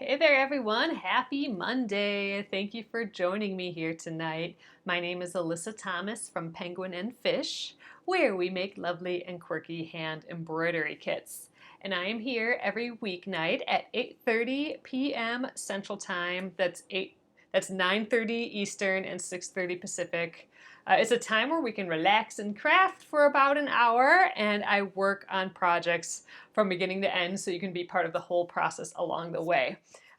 Hey there, everyone. Happy Monday. Thank you for joining me here tonight. My name is Alyssa Thomas from Penguin and Fish, where we make lovely and quirky hand embroidery kits. And I am here every weeknight at 8:30 p.m. Central Time. That's 9:30 Eastern and 6:30 Pacific. It's a time where we can relax and craft for about an hour, and I work on projects from beginning to end so you can be part of the whole process along the way.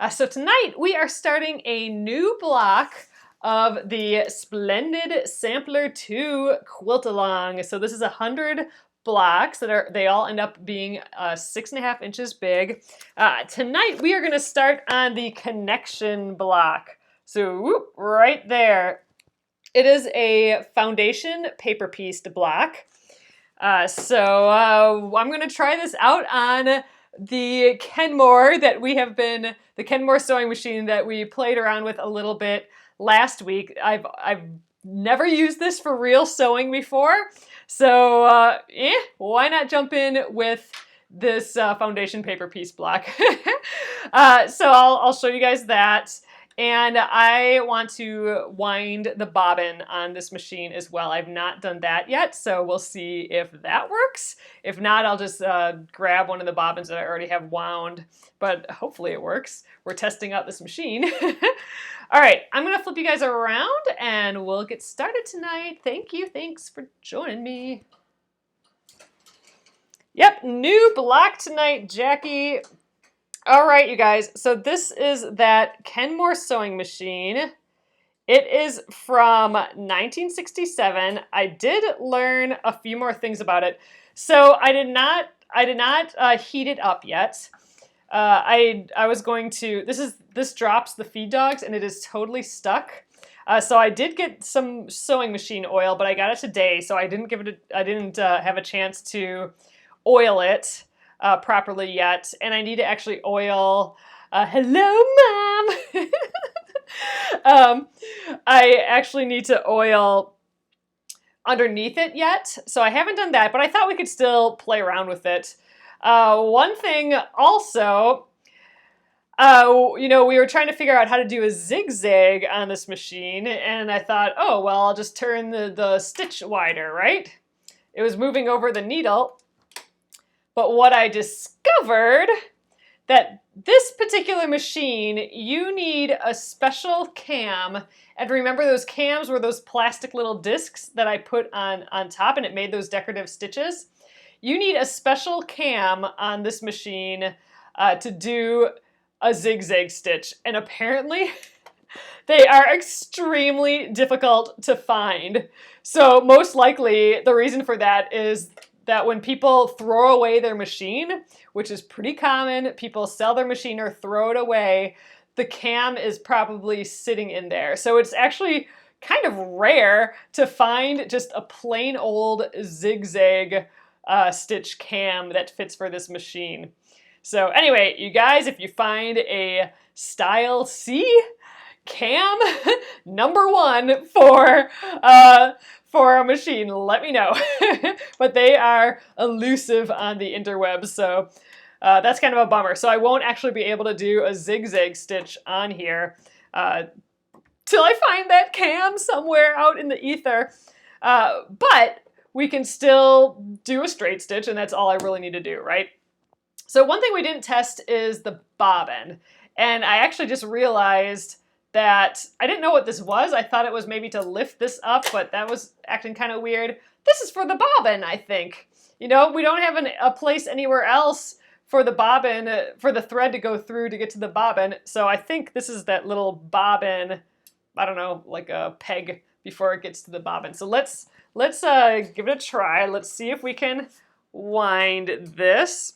So tonight we are starting a new block of the Splendid Sampler 2 quilt along. So this is 100 blocks they all end up being 6.5 inches big. Tonight we are going to start on the connection block. So whoop, right there. It is a foundation paper pieced block. I'm going to try this out on the Kenmore the Kenmore sewing machine that we played around with a little bit last week. I've never used this for real sewing before, so why not jump in with this foundation paper piece block? So I'll show you guys that. And I want to wind the bobbin on this machine as well. I've not done that yet, so we'll see if that works. If not, I'll just grab one of the bobbins that I already have wound, but hopefully it works. We're testing out this machine. All right, I'm gonna flip you guys around and we'll get started tonight. Thanks for joining me. Yep, new block tonight, Jackie. All right, you guys, so this is that Kenmore sewing machine. It is from 1967. I did learn a few more things about it. So I did not heat it up yet. I was going to, this drops the feed dogs and it is totally stuck. So I did get some sewing machine oil, but I got it today, so I didn't have a chance to oil it properly yet, and I need to actually oil. Hello, Mom. I actually need to oil underneath it yet, so I haven't done that. But I thought we could still play around with it. One thing also, we were trying to figure out how to do a zigzag on this machine, and I thought, oh well, I'll just turn the stitch wider, right? It was moving over the needle. But what I discovered, that this particular machine, you need a special cam. And remember, those cams were those plastic little discs that I put on top, and it made those decorative stitches. You need a special cam on this machine to do a zigzag stitch. And apparently they are extremely difficult to find. So most likely the reason for that is that when people throw away their machine, which is pretty common, people sell their machine or throw it away, the cam is probably sitting in there. So it's actually kind of rare to find just a plain old zigzag stitch cam that fits for this machine. So anyway, you guys, if you find a Style C cam #1 for a machine, let me know. But they are elusive on the interwebs, so that's kind of a bummer. So I won't actually be able to do a zigzag stitch on here till I find that cam somewhere out in the ether. But we can still do a straight stitch, and that's all I really need to do, right? So one thing we didn't test is the bobbin, and I actually just realized that I didn't know what this was. I thought it was maybe to lift this up, but that was acting kind of weird. This is for the bobbin, I think. You know, we don't have a place anywhere else for the bobbin, for the thread to go through to get to the bobbin. So I think this is that little bobbin, I don't know, like a peg before it gets to the bobbin. So let's give it a try. Let's see if we can wind this.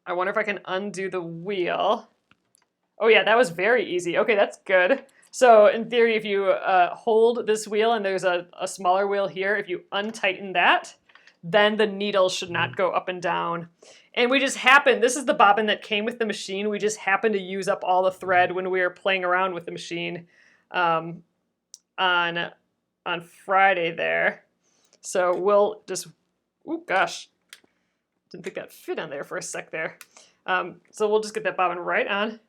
I wonder if I can undo the wheel. Oh yeah, that was very easy. Okay, that's good. So in theory, if you hold this wheel and there's a smaller wheel here, if you untighten that, then the needle should not go up and down. And we just happened, this is the bobbin that came with the machine, we just happened to use up all the thread when we were playing around with the machine on Friday there. So we'll just, oh gosh, didn't think that fit on there for a sec there. So we'll just get that bobbin right on.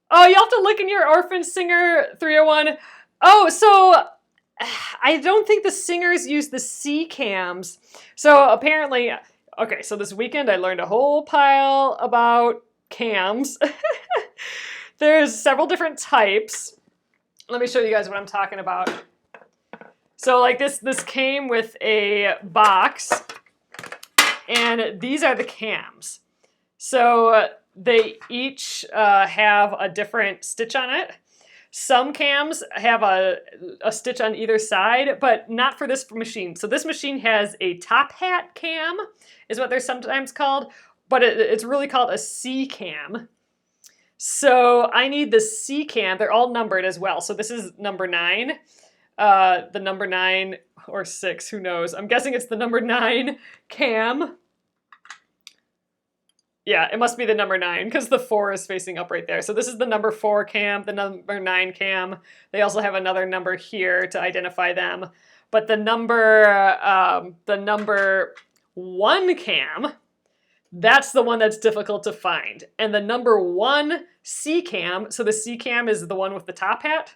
Oh, you have to look in your Orphan Singer 301. Oh, so I don't think the singers use the C cams. So apparently, okay, so this weekend I learned a whole pile about cams. There's several different types. Let me show you guys what I'm talking about. So like this came with a box, and these are the cams. So they each have a different stitch on it. Some cams have a stitch on either side, but not for this machine. So this machine has a top hat cam, is what they're sometimes called, but it's really called a C cam. So I need the C cam. They're all numbered as well. So this is number 9. The number 9 or 6, who knows? I'm guessing it's the number 9 cam. Yeah, it must be the number 9 because the 4 is facing up right there. So this is the number 4 cam, the number 9 cam. They also have another number here to identify them. But the number 1 cam, that's the one that's difficult to find. And the number 1 C cam, so the C cam is the one with the top hat.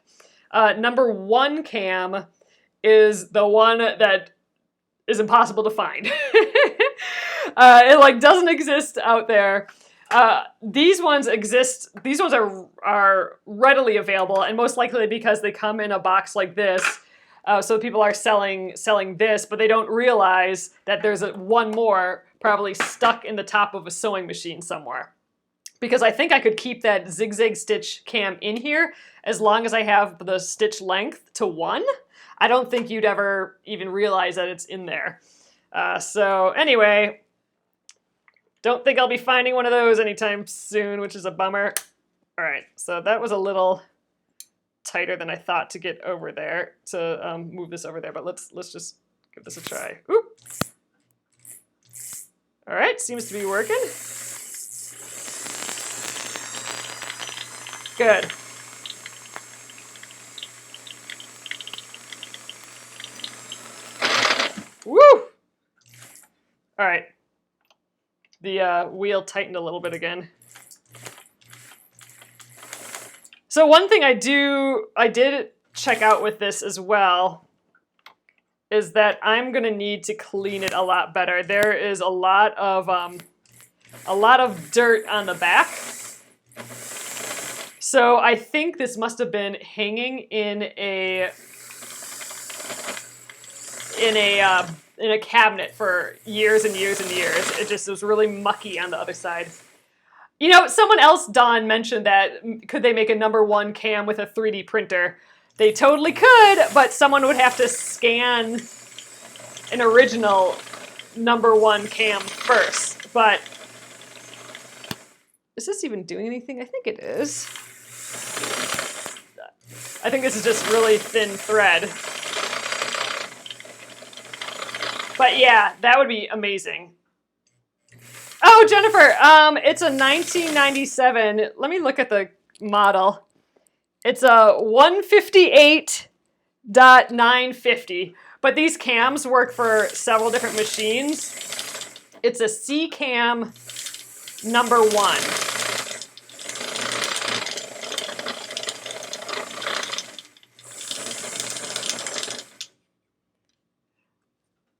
Number 1 cam is the one that is impossible to find. It like doesn't exist out there. These ones exist. These ones are readily available, and most likely because they come in a box like this. So people are selling this, but they don't realize that there's one more probably stuck in the top of a sewing machine somewhere. Because I think I could keep that zigzag stitch cam in here as long as I have the stitch length to 1. I don't think you'd ever even realize that it's in there. So anyway, don't think I'll be finding one of those anytime soon, which is a bummer. All right, so that was a little tighter than I thought to get over there, to move this over there, but let's just give this a try. Oop. All right, seems to be working. Good. Woo! All right. The wheel tightened a little bit again. So one thing I did check out with this as well is that I'm gonna need to clean it a lot better. There is a lot of dirt on the back. So I think this must have been hanging in a cabinet for years and years and years. It just was really mucky on the other side. You know, someone else, Dawn, mentioned that could they make a number 1 cam with a 3D printer? They totally could, but someone would have to scan an original number 1 cam first. But is this even doing anything? I think it is. I think this is just really thin thread. But yeah, that would be amazing. Oh, Jennifer, it's a 1997. Let me look at the model. It's a 158.950. But these cams work for several different machines. It's a C cam number 1.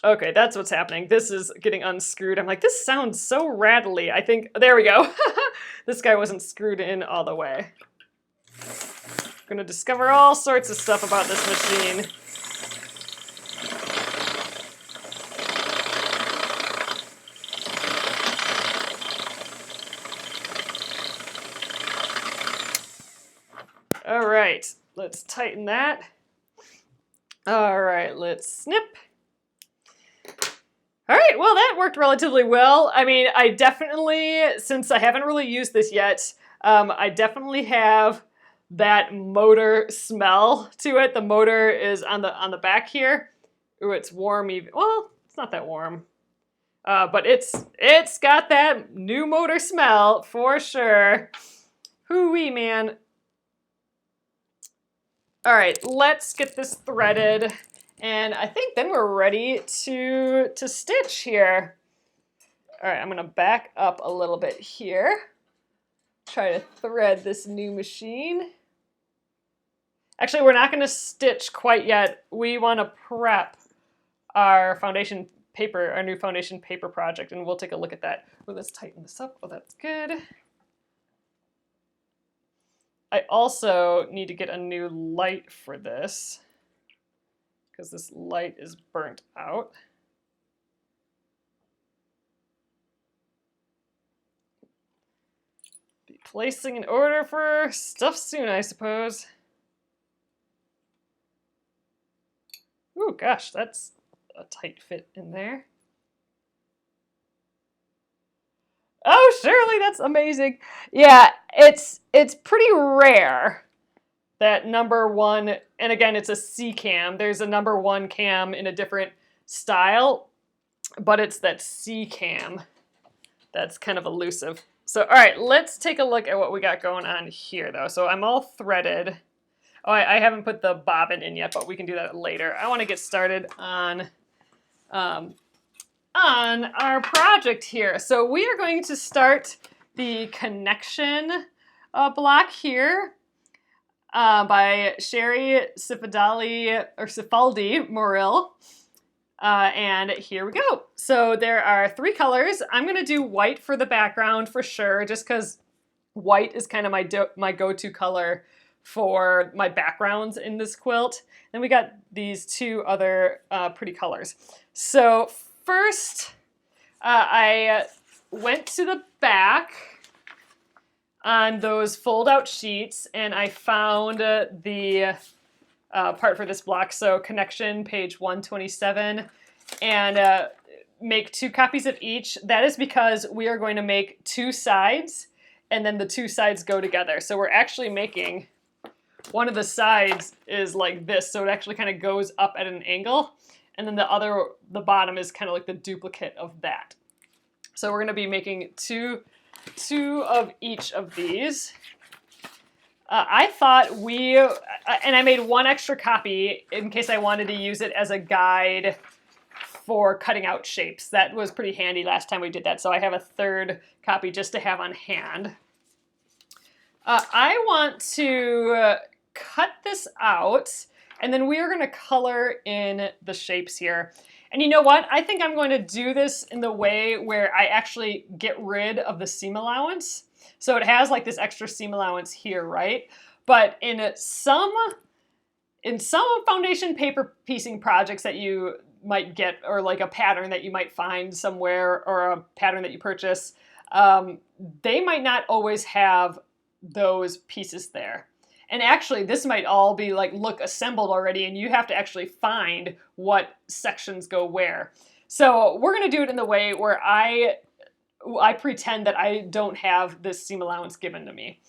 Okay, that's what's happening. This is getting unscrewed. I'm like, this sounds so rattly. I think, there we go. This guy wasn't screwed in all the way. I'm gonna discover all sorts of stuff about this machine. All right, let's tighten that. All right, let's snip. All right, well, that worked relatively well. I mean, I definitely, since I haven't really used this yet, I definitely have that motor smell to it. The motor is on the back here. Ooh, it's warm even. Well, it's not that warm. But it's got that new motor smell for sure. Hoo-wee, man. All right, let's get this threaded. And I think then we're ready to stitch here. All right, I'm gonna back up a little bit here. try to thread this new machine. Actually, we're not going to stitch quite yet. We want to prep our foundation paper, our new foundation paper project, and we'll take a look at that. Oh, let's tighten this up. Oh, that's good. I also need to get a new light for this because this light is burnt out. Be placing an order for stuff soon, I suppose. Ooh, gosh, that's a tight fit in there. Oh, Shirley, that's amazing. Yeah, it's pretty rare that #1, and again, it's a C cam. There's a #1 cam in a different style, but it's that C cam that's kind of elusive. So, all right, let's take a look at what we got going on here, though. So I'm all threaded. Oh, I haven't put the bobbin in yet, but we can do that later. I want to get started on our project here. So we are going to start the connection block here by Sherry Cifaldi Morrill. And here we go. So there are 3 colors. I'm going to do white for the background for sure, just because white is kind of my go-to color for my backgrounds in this quilt. Then we got these 2 other pretty colors. So first, I went to the back on those fold-out sheets, and I found the part for this block. So connection, page 127, and make 2 copies of each. That is because we are going to make 2 sides, and then the 2 sides go together. So we're actually making one of the sides is like this, so it actually kind of goes up at an angle, and then the bottom is kind of like the duplicate of that. So we're going to be making two of each of these. I thought and I made 1 extra copy in case I wanted to use it as a guide for cutting out shapes. That was pretty handy last time we did that, so I have a 3rd copy just to have on hand. I want to cut this out, and then we are going to color in the shapes here. And you know what? I think I'm going to do this in the way where I actually get rid of the seam allowance. So it has like this extra seam allowance here, right? But in some foundation paper piecing projects that you might get, or like a pattern that you might find somewhere, or a pattern that you purchase, they might not always have those pieces there. And actually, this might all be like look assembled already, and you have to actually find what sections go where. So we're going to do it in the way where I pretend that I don't have this seam allowance given to me.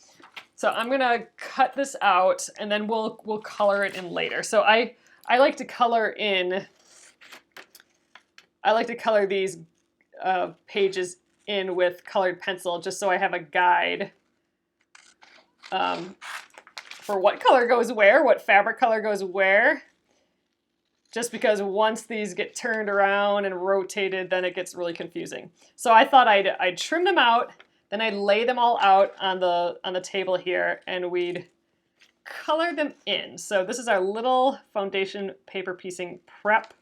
So I'm going to cut this out, and then we'll color it in later. So I like to color in. I like to color these pages in with colored pencil, just so I have a guide for what color goes where, what fabric color goes where. Just because once these get turned around and rotated, then it gets really confusing. So I thought I'd trim them out, then I'd lay them all out on the table here, and we'd color them in. So this is our little foundation paper piecing prep.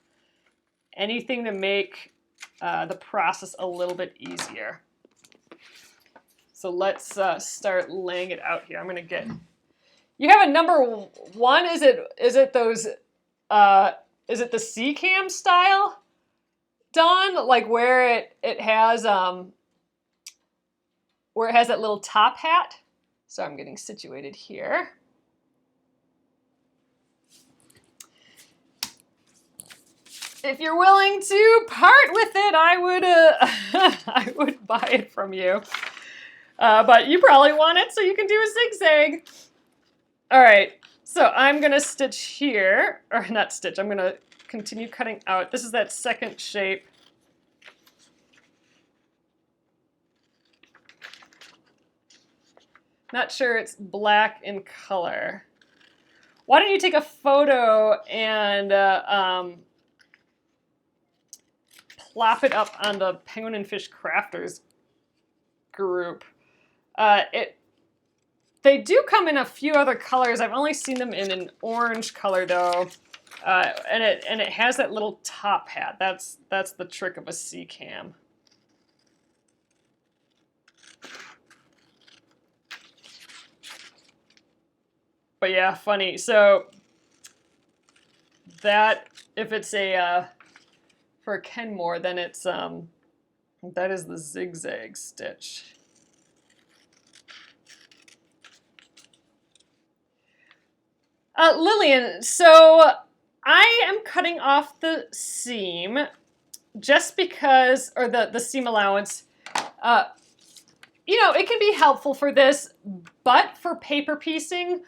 Anything to make the process a little bit easier. So let's start laying it out here. I'm gonna get. You have a #1. Is it those? Is it the C cam style, Dawn? Like where it has that little top hat? So I'm getting situated here. If you're willing to part with it, I would I would buy it from you. But you probably want it, so you can do a zigzag. All right. So I'm going to stitch here, or not stitch, I'm going to continue cutting out. This is that second shape. Not sure it's black in color. Why don't you take a photo and plop it up on the Penguin and Fish Crafters group. They do come in a few other colors. I've only seen them in an orange color though. And it has that little top hat. That's the trick of a C-cam. But yeah, funny. So that if it's a for a Kenmore, then it's that is the zigzag stitch. Lillian, so I am cutting off the seam just because, or the seam allowance. You know, it can be helpful for this, but for paper piecing,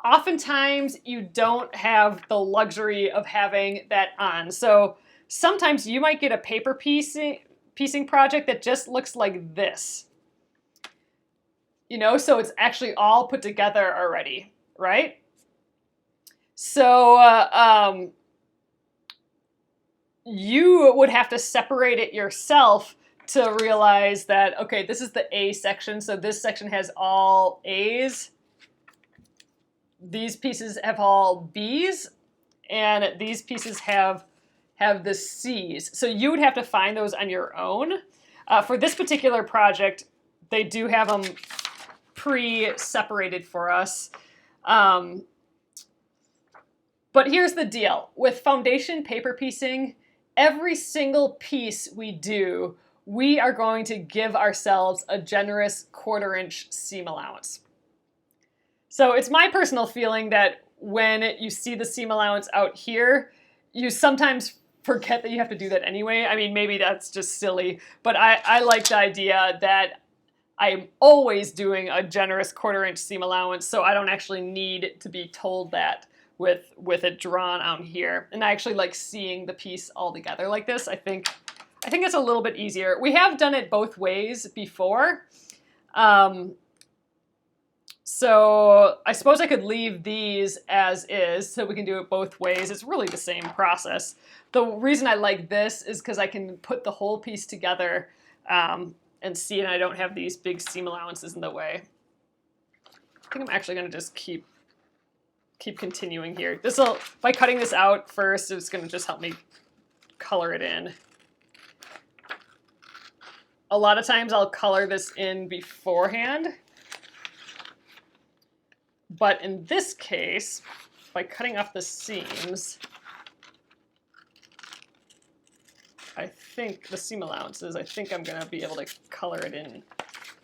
oftentimes you don't have the luxury of having that on. So sometimes you might get a paper piecing project that just looks like this. You know, so it's actually all put together already, right? So you would have to separate it yourself to realize that, okay, this is the A section, so this section has all A's. These pieces have all B's, and these pieces have the C's. So you would have to find those on your own. For this particular project, they do have them pre-separated for us. But here's the deal. With foundation paper piecing, every single piece we do, we are going to give ourselves a generous 1/4 inch seam allowance. So it's my personal feeling that when you see the seam allowance out here, you sometimes forget that you have to do that anyway. I mean, maybe that's just silly, but I like the idea that I'm always doing a generous 1/4 inch seam allowance, so I don't actually need to be told that with it drawn out here. And I actually like seeing the piece all together like this. I think it's a little bit easier. We have done it both ways before. So I suppose I could leave these as is so we can do it both ways. It's really the same process. The reason I like this is because I can put the whole piece together and see, and I don't have these big seam allowances in the way. I think I'm actually going to just keep continuing here. By cutting this out first, it's going to just help me color it in. A lot of times I'll color this in beforehand. But in this case, by cutting off the seams, I think the seam allowances, I think I'm going to be able to color it in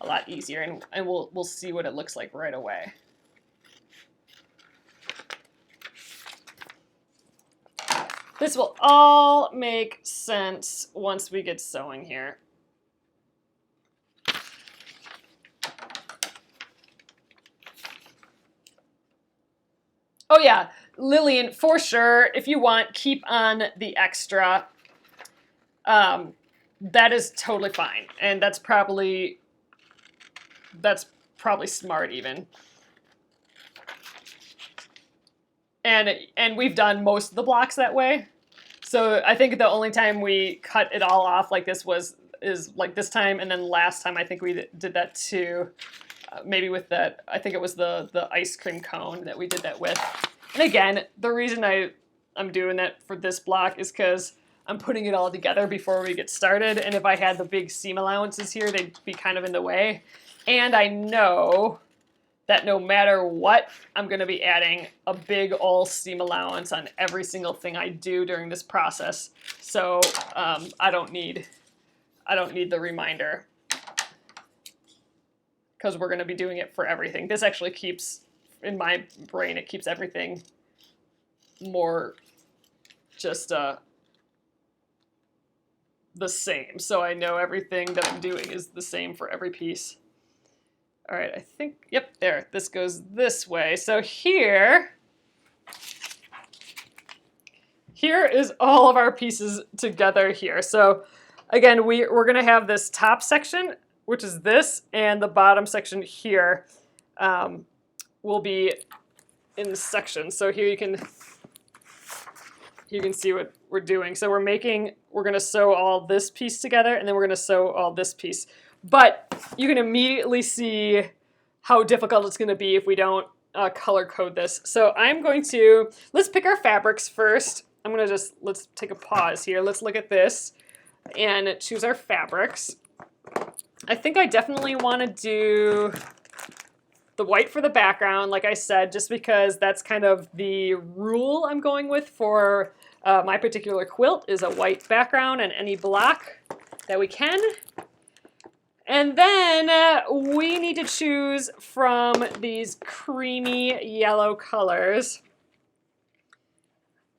a lot easier, and we'll see what it looks like right away. This will all make sense once we get sewing here. Oh yeah, Lillian, for sure, if you want, keep on the extra. That is totally fine, and that's probably smart even. And we've done most of the blocks that way. So I think the only time we cut it all off like this is like this time, and then last time I think we did that too. Maybe with that, I think it was the ice cream cone that we did that with. And again, the reason I'm doing that for this block is because I'm putting it all together before we get started. And if I had the big seam allowances here, they'd be kind of in the way. And I know that no matter what, I'm going to be adding a big old seam allowance on every single thing I do during this process. So I don't need the reminder, because we're going to be doing it for everything. This actually keeps, in my brain, it keeps everything more just the same. So I know everything that I'm doing is the same for every piece. All right, I think, yep, there, this goes this way. So here is all of our pieces together here. So again, we're gonna have this top section, which is this, and the bottom section here will be in the section. So here you can see what we're doing. So we're gonna sew all this piece together, and then we're gonna sew all this piece. But you can immediately see how difficult it's going to be if we don't color code this. So I'm going to, let's pick our fabrics first. I'm going to just, let's take a pause here. Let's look at this and choose our fabrics. I think I definitely want to do the white for the background, like I said, just because that's kind of the rule I'm going with for my particular quilt is a white background and any block that we can. And then we need to choose from these creamy yellow colors.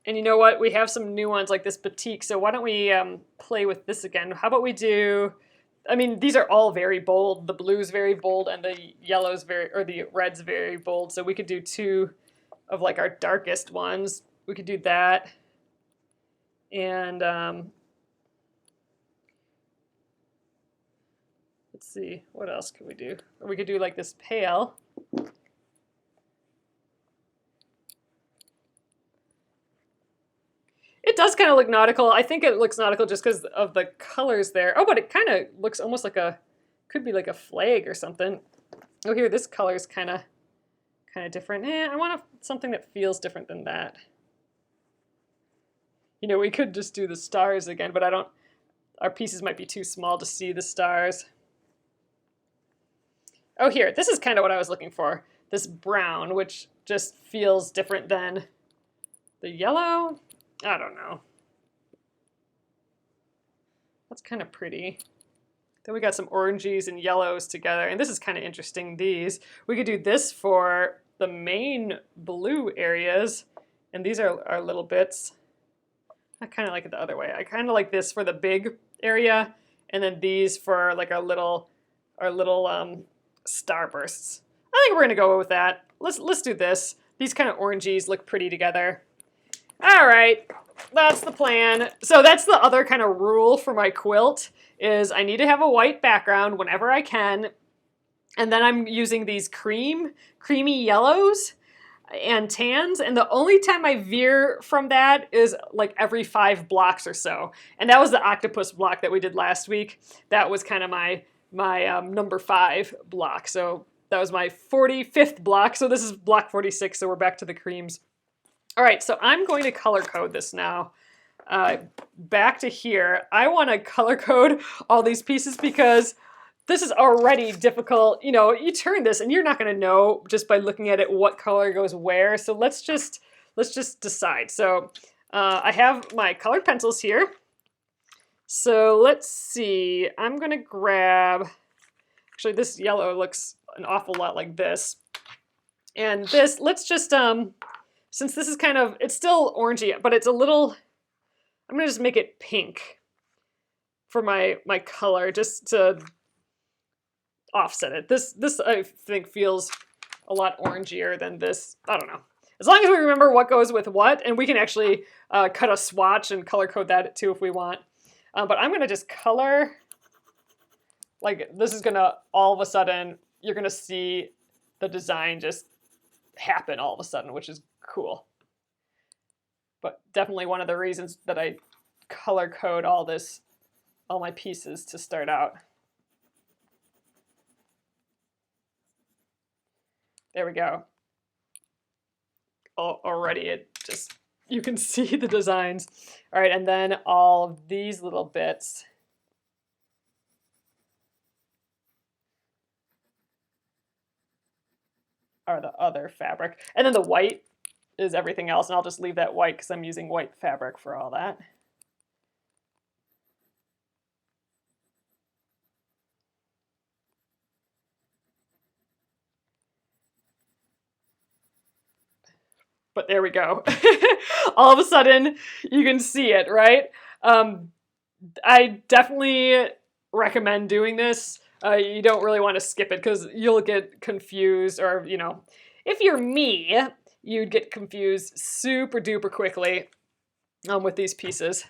And you know what? We have some new ones like this batik, so why don't we play with this again? How about we do, I mean, these are all very bold. The blue's very bold and the yellow's or the red's very bold. So we could do two of like our darkest ones. We could do that. And let's see, what else could we do? Or we could do like this pale. It does kind of look nautical. I think it looks nautical just because of the colors there. Oh, but it kind of looks almost like could be like a flag or something. Oh, here, this color is kind of different. I want something that feels different than that. You know, we could just do the stars again, but our pieces might be too small to see the stars. Oh, here, this is kind of what I was looking for. This brown, which just feels different than the yellow. I don't know. That's kind of pretty. Then we got some oranges and yellows together, and this is kind of interesting, these. We could do this for the main blue areas, and these are our little bits. I kind of like it the other way. I kind of like this for the big area, and then these for like our little starbursts. I think we're gonna go with that. Let's do this. These kind of oranges look pretty together. All right, that's the plan. So that's the other kind of rule for my quilt is I need to have a white background whenever I can. And then I'm using these creamy yellows and tans. And the only time I veer from that is like every 5 blocks or so. And that was the octopus block that we did last week. That was kind of my number 5 block. So that was my 45th block. So this is block 46. So we're back to the creams. All right, so I'm going to color code this now. Back to here. I want to color code all these pieces because this is already difficult. You know, you turn this and you're not going to know just by looking at it what color goes where. So let's just decide. So I have my colored pencils here. So let's see. I'm going to grab, actually this yellow looks an awful lot like this. And this, let's just, since this is kind of, it's still orangey, but it's a little, I'm going to just make it pink for my color, just to offset it. This I think feels a lot orangier than this. I don't know. As long as we remember what goes with what, and we can actually cut a swatch and color code that too if we want. But I'm going to just color, like this is going to, all of a sudden, you're going to see the design just happen all of a sudden, which is cool. But definitely one of the reasons that I color code all my pieces to start out. There we go. Already it just, you can see the designs. All right, and then all of these little bits. Are the other fabric. And then the white is everything else, and I'll just leave that white because I'm using white fabric for all that. But there we go. All of a sudden, you can see it, right? I definitely recommend doing this. You don't really want to skip it because you'll get confused, or, you know, if you're me, you'd get confused super duper quickly with these pieces.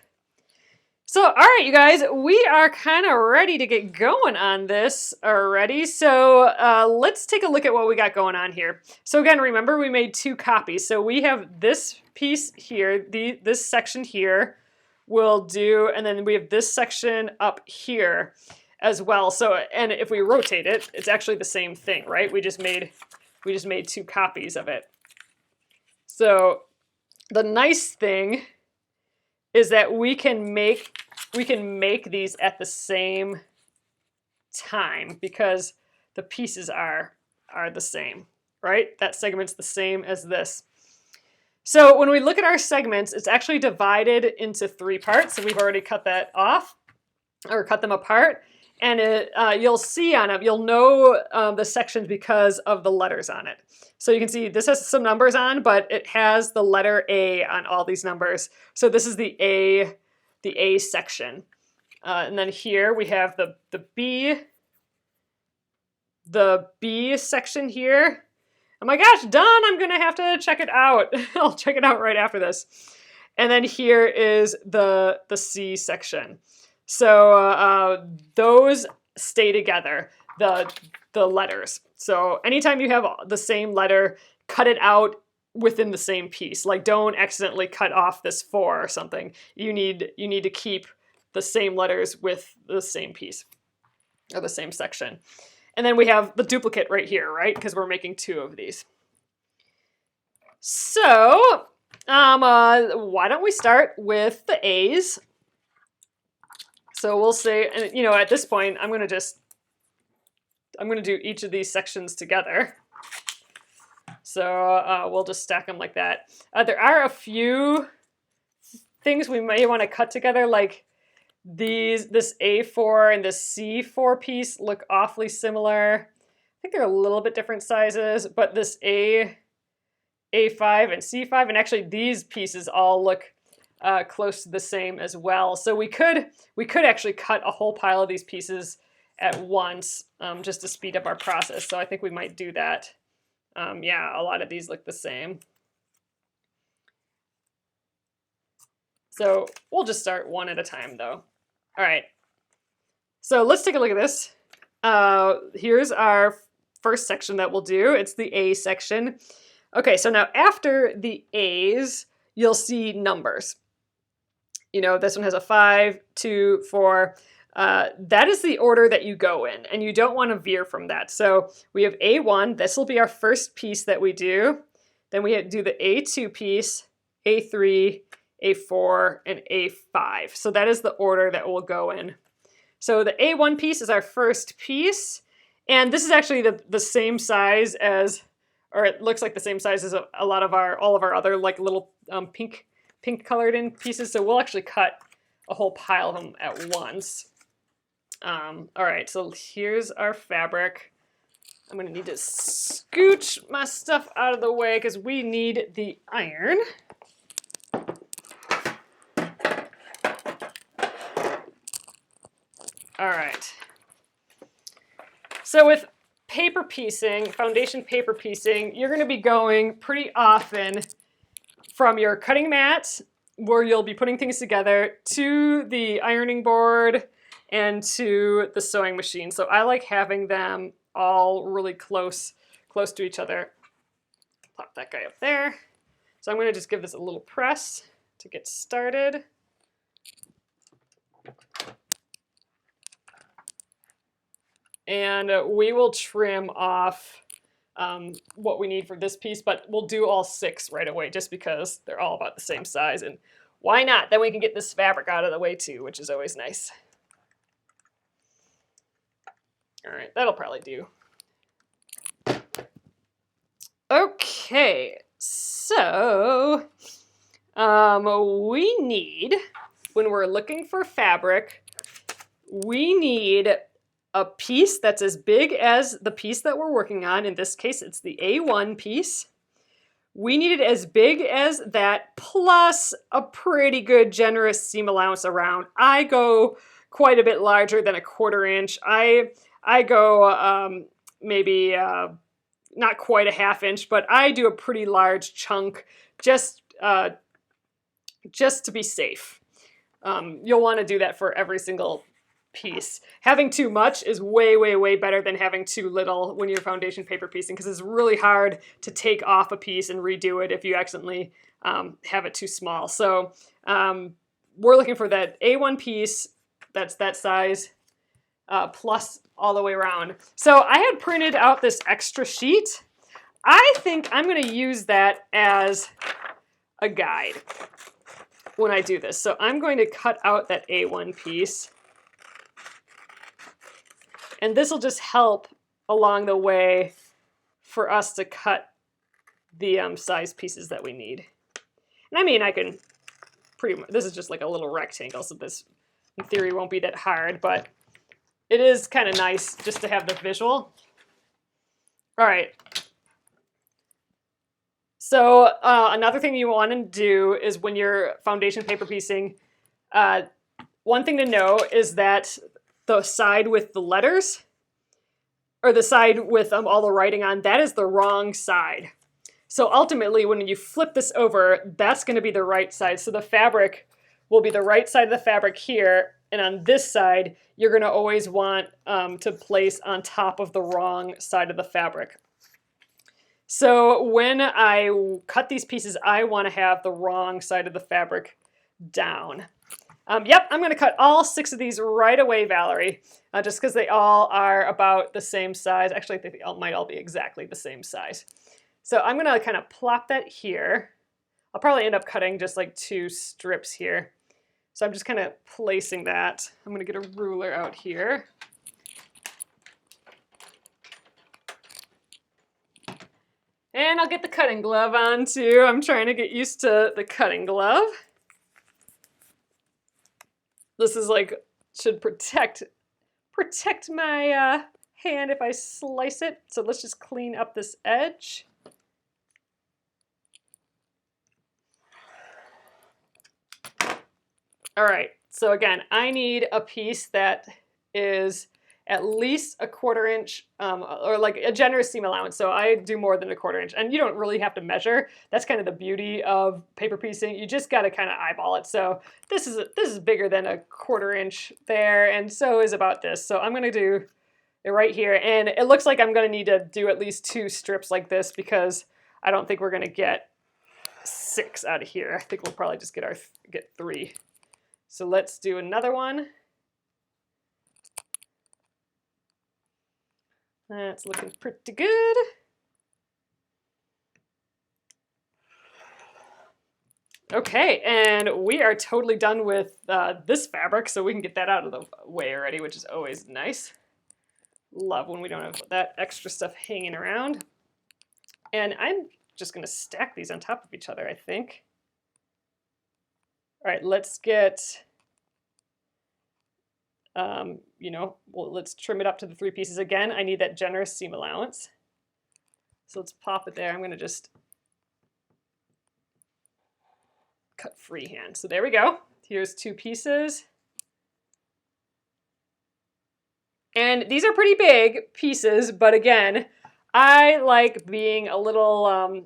So, all right, you guys, we are kind of ready to get going on this already. So let's take a look at what we got going on here. So again, remember we made 2 copies. So we have this piece here, this section here we'll do, and then we have this section up here. as well. So, and if we rotate it, it's actually the same thing, right? We just made 2 copies of it. So the nice thing is that we can make these at the same time because the pieces are the same, right? That segment's the same as this. So when we look at our segments, it's actually divided into 3 parts. So we've already cut that off or cut them apart. And you'll see on it, you'll know the sections because of the letters on it. So you can see this has some numbers on, but it has the letter A on all these numbers. So this is the A section. And then here we have the B section here. Oh my gosh, Don, I'm gonna have to check it out. I'll check it out right after this. And then here is the C section. So those stay together, the letters. So anytime you have the same letter, cut it out within the same piece. Like don't accidentally cut off this 4 or something. You need to keep the same letters with the same piece or the same section. And then we have the duplicate right here, right? Because we're making 2 of these. So why don't we start with the A's? So we'll say, and you know, at this point, I'm going to do each of these sections together. So we'll just stack them like that. There are a few things we may want to cut together, like this A4 and this C4 piece look awfully similar. I think they're a little bit different sizes, but this A5 and C5, and actually these pieces all look close to the same as well. So we could actually cut a whole pile of these pieces at once just to speed up our process. So I think we might do that. Yeah, a lot of these look the same. So we'll just start one at a time though. All right, so let's take a look at this. Here's our first section that we'll do. It's the A section. Okay, so now after the A's, you'll see numbers. You know, this one has a 5, 2, 4. That is the order that you go in, and you don't want to veer from that. So we have A1. This will be our first piece that we do. Then we do the A2 piece, A3, A4, and A5. So that is the order that we'll go in. So the A1 piece is our first piece, and this is actually the same size as, or it looks like the same size as all of our other like little pink colored in pieces. So we'll actually cut a whole pile of them at once. All right, so here's our fabric. I'm gonna need to scooch my stuff out of the way because we need the iron. All right. So with paper piecing, foundation paper piecing, you're going to be going pretty often from your cutting mat, where you'll be putting things together, to the ironing board and to the sewing machine. So I like having them all really close to each other. Pop that guy up there. So I'm going to just give this a little press to get started. And we will trim off what we need for this piece, but we'll do all 6 right away just because they're all about the same size. And why not? Then we can get this fabric out of the way too, which is always nice. All right, that'll probably do. Okay, so we need, when we're looking for fabric, we need a piece that's as big as the piece that we're working on. In this case, it's the A1 piece. We need it as big as that, plus a pretty good generous seam allowance around. I go quite a bit larger than a 1/4 inch. I go maybe not quite a 1/2 inch, but I do a pretty large chunk just to be safe. You'll want to do that for every single piece. Having too much is way better than having too little when you're foundation paper piecing, because it's really hard to take off a piece and redo it if you accidentally have it too small. So we're looking for that A1 piece that's that size. plus all the way around. So I had printed out this extra sheet. I think I'm going to use that as a guide when I do this. So I'm going to cut out that A1 piece. And this will just help along the way for us to cut the size pieces that we need. And I mean, I can pretty much, this is just like a little rectangle, so this in theory won't be that hard, but it is kind of nice just to have the visual. All right. So another thing you want to do is when you're foundation paper piecing, one thing to know is that the side with the letters, or the side with all the writing on, that is the wrong side. So ultimately, when you flip this over, that's going to be the right side. So the fabric will be the right side of the fabric here, and on this side, you're going to always want to place on top of the wrong side of the fabric. So when I cut these pieces, I want to have the wrong side of the fabric down. Yep, I'm going to cut all 6 of these right away, Valerie, just because they all are about the same size. Actually, I think they might all be exactly the same size. So I'm going to kind of plop that here. I'll probably end up cutting just like 2 strips here. So I'm just kind of placing that. I'm going to get a ruler out here. And I'll get the cutting glove on too. I'm trying to get used to the cutting glove. This is like, should protect my hand if I slice it. So let's just clean up this edge. All right, so again, I need a piece that is at least a 1/4 inch or like a generous seam allowance. So I do more than a 1/4 inch, and you don't really have to measure. That's kind of the beauty of paper piecing. You just got to kind of eyeball it. So this is bigger than a 1/4 inch there, and so is about this. So I'm gonna do it right here, and it looks like I'm gonna need to do at least 2 strips like this because I don't think we're gonna get 6 out of here. I think we'll probably just get 3. So let's do another one. That's looking pretty good. Okay, and we are totally done with this fabric, so we can get that out of the way already, which is always nice. Love when we don't have that extra stuff hanging around. And I'm just going to stack these on top of each other, I think. All right, let's get, let's trim it up to the 3 pieces again. I need that generous seam allowance. So let's pop it there. I'm going to just cut freehand. So there we go. Here's 2 pieces. And these are pretty big pieces, but again, I like being a little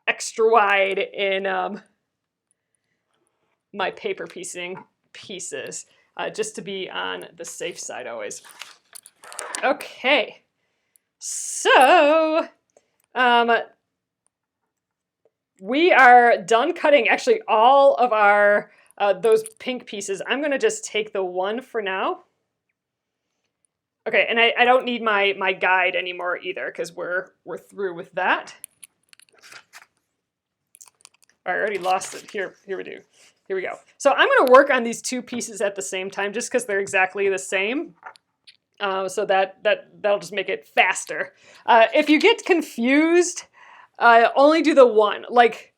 extra wide in my paper piecing pieces, just to be on the safe side always. Okay, so we are done cutting actually all of our those pink pieces. I'm gonna just take the one for now. Okay, and I don't need my guide anymore either because we're through with that. All right, I already lost it. Here we do. Here we go. So I'm going to work on these 2 pieces at the same time just because they're exactly the same. So that'll just make it faster. If you get confused, only do the one. Like,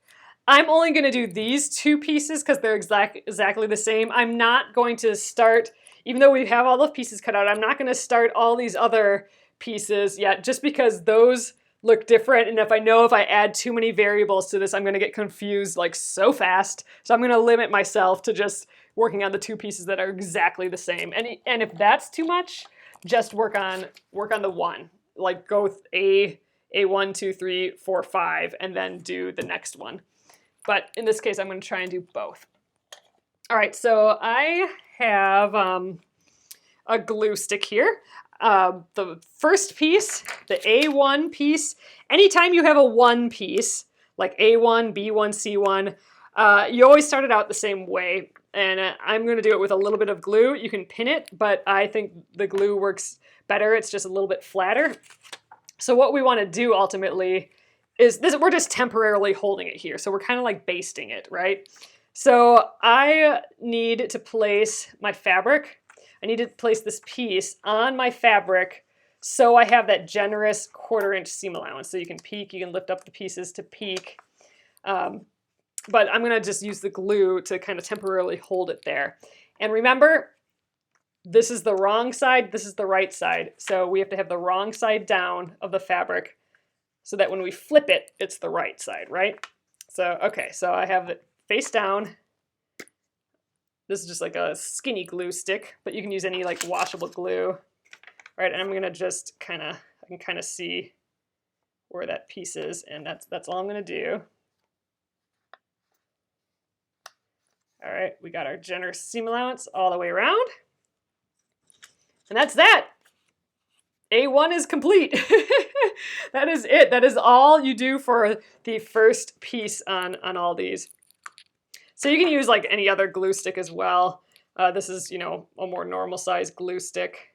I'm only going to do these 2 pieces because they're exactly the same. I'm not going to start, even though we have all the pieces cut out, I'm not going to start all these other pieces yet just because those look different, and if I add too many variables to this, I'm going to get confused like so fast. So I'm going to limit myself to just working on the 2 pieces that are exactly the same. And if that's too much, just work on the one. Like go with A 1, 2, 3, 4, 5, and then do the next one. But in this case, I'm going to try and do both. All right, so I have a glue stick here. The first piece, the A1 piece, anytime you have a 1 piece, like A1, B1, C1, you always start it out the same way. and I'm going to do it with a little bit of glue. You can pin it, but I think the glue works better. It's just a little bit flatter. So what we want to do ultimately is this, we're just temporarily holding it here. So we're kind of like basting it, right? So I need to place my fabric. I need to place this piece on my fabric so I have that generous 1/4 inch seam allowance. So you can peek, you can lift up the pieces to peek. But I'm gonna just use the glue to kind of temporarily hold it there. And remember, this is the wrong side, this is the right side. So we have to have the wrong side down of the fabric so that when we flip it, it's the right side, right? So, okay, so I have it face down. This is just like a skinny glue stick, but you can use any like washable glue, right? And I'm gonna just I can kind of see where that piece is, and that's all I'm gonna do. All right, we got our generous seam allowance all the way around. And that's that. A1 is complete. That is it. That is all you do for the first piece on all these. So you can use like any other glue stick as well. This is, you know, a more normal size glue stick.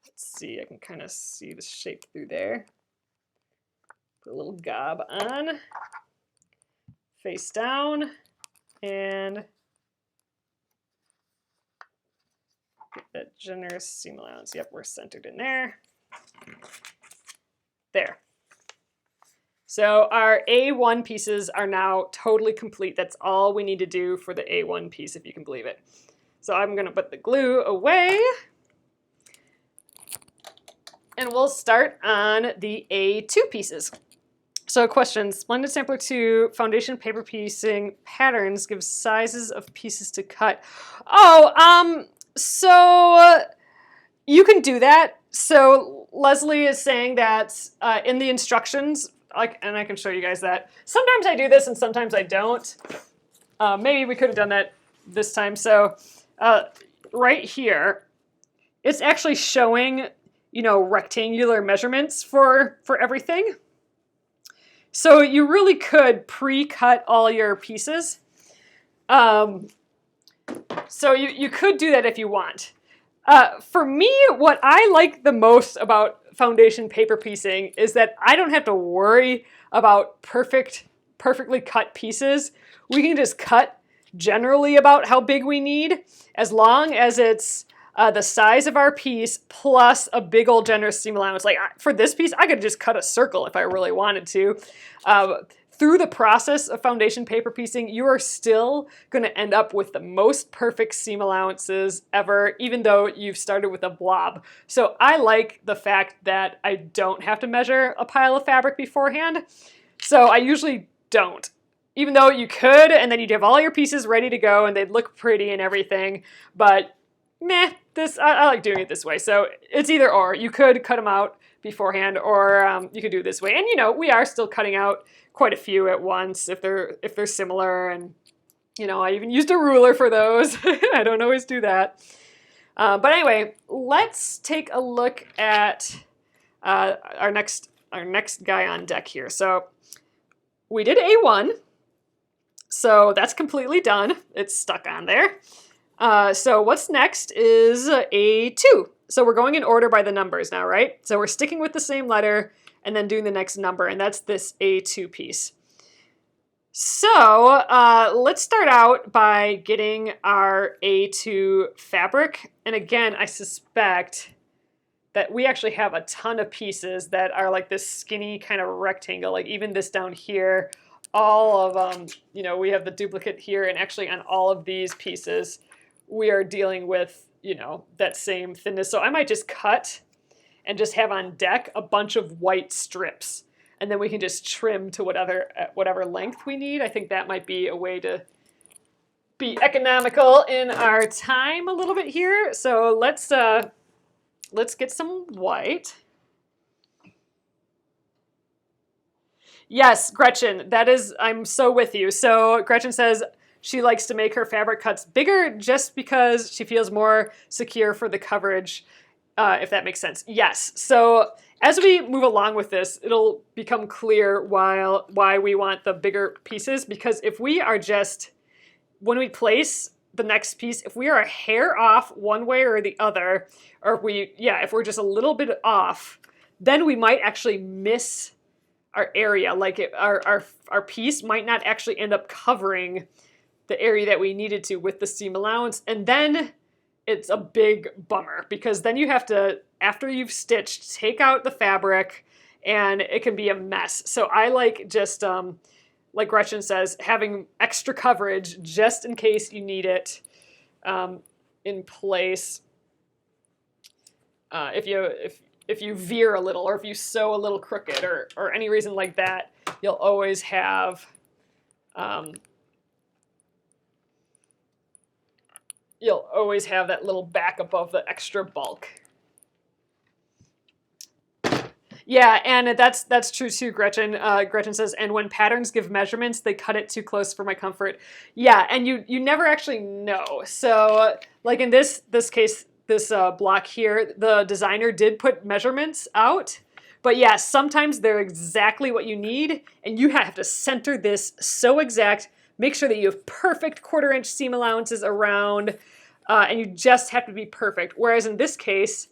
Let's see, I can kind of see the shape through there. Put a little gob on. Face down, and get that generous seam allowance. Yep, we're centered in there. There. So our A1 pieces are now totally complete. That's all we need to do for the A1 piece, if you can believe it. So I'm going to put the glue away, and we'll start on the A2 pieces. So question, Splendid Sampler 2 foundation paper piecing patterns give sizes of pieces to cut. Oh, so you can do that. So Leslie is saying that in the instructions, and I can show you guys that. Sometimes I do this and sometimes I don't. Maybe we could have done that this time. So right here, it's actually showing, you know, rectangular measurements for everything. So you really could pre-cut all your pieces. So you could do that if you want. For me, what I like the most about foundation paper piecing is that I don't have to worry about perfectly cut pieces. We can just cut generally about how big we need, as long as it's the size of our piece plus a big old generous seam allowance. Like for this piece, I could just cut a circle if I really wanted to. Through the process of foundation paper piecing, you are still going to end up with the most perfect seam allowances ever, even though you've started with a blob. So I like the fact that I don't have to measure a pile of fabric beforehand. So I usually don't. Even though you could, and then you'd have all your pieces ready to go and they'd look pretty and everything, but meh, I like doing it this way. So it's either or. You could cut them out beforehand, or you could do it this way. And you know, we are still cutting out quite a few at once if they're similar. And you know, I even used a ruler for those. I don't always do that. But anyway, let's take a look at our next guy on deck here. So we did A1. So that's completely done. It's stuck on there. So what's next is A2. So we're going in order by the numbers now, right? So we're sticking with the same letter and then doing the next number, and that's this A2 piece. So let's start out by getting our A2 fabric. And again, I suspect that we actually have a ton of pieces that are like this skinny kind of rectangle, like even this down here. All of you know, we have the duplicate here, and actually on all of these pieces, we are dealing with, you know, that same thinness. So I might just cut and just have on deck a bunch of white strips, and then we can just trim to whatever length we need. I think that might be a way to be economical in our time a little bit here. So let's get some white. Yes, Gretchen, I'm so with you. So Gretchen says she likes to make her fabric cuts bigger just because she feels more secure for the coverage, if that makes sense. Yes, so as we move along with this, it'll become clear why we want the bigger pieces, because if we are just, when we place the next piece, if we are a hair off one way or the other, or if we're just a little bit off, then we might actually miss our area. Like our piece might not actually end up covering the area that we needed to with the seam allowance. And then it's a big bummer, because then you have to, after you've stitched, take out the fabric, and it can be a mess. So I like just, like Gretchen says, having extra coverage just in case you need it in place. If you veer a little, or if you sew a little crooked, or any reason like that, you'll always have that little back above the extra bulk. Yeah, and that's true too, Gretchen. Gretchen says, and when patterns give measurements, they cut it too close for my comfort. Yeah, and you never actually know. So, like in this case, this block here, the designer did put measurements out. But yeah, sometimes they're exactly what you need, and you have to center this so exact. Make sure that you have perfect 1/4 inch seam allowances around, and you just have to be perfect. Whereas in this case,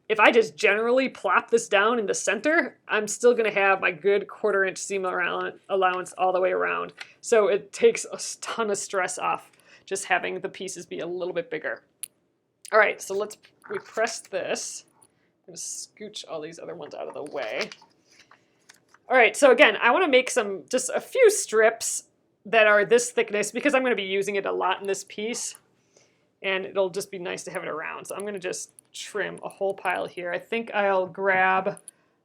if I just generally plop this down in the center, I'm still going to have my good 1/4 inch seam allowance all the way around. So it takes a ton of stress off just having the pieces be a little bit bigger. All right, so we press this. I'm going to scooch all these other ones out of the way. All right, so again, I want to make just a few strips that are this thickness, because I'm going to be using it a lot in this piece, and it'll just be nice to have it around. So I'm going to just trim a whole pile here. I think I'll grab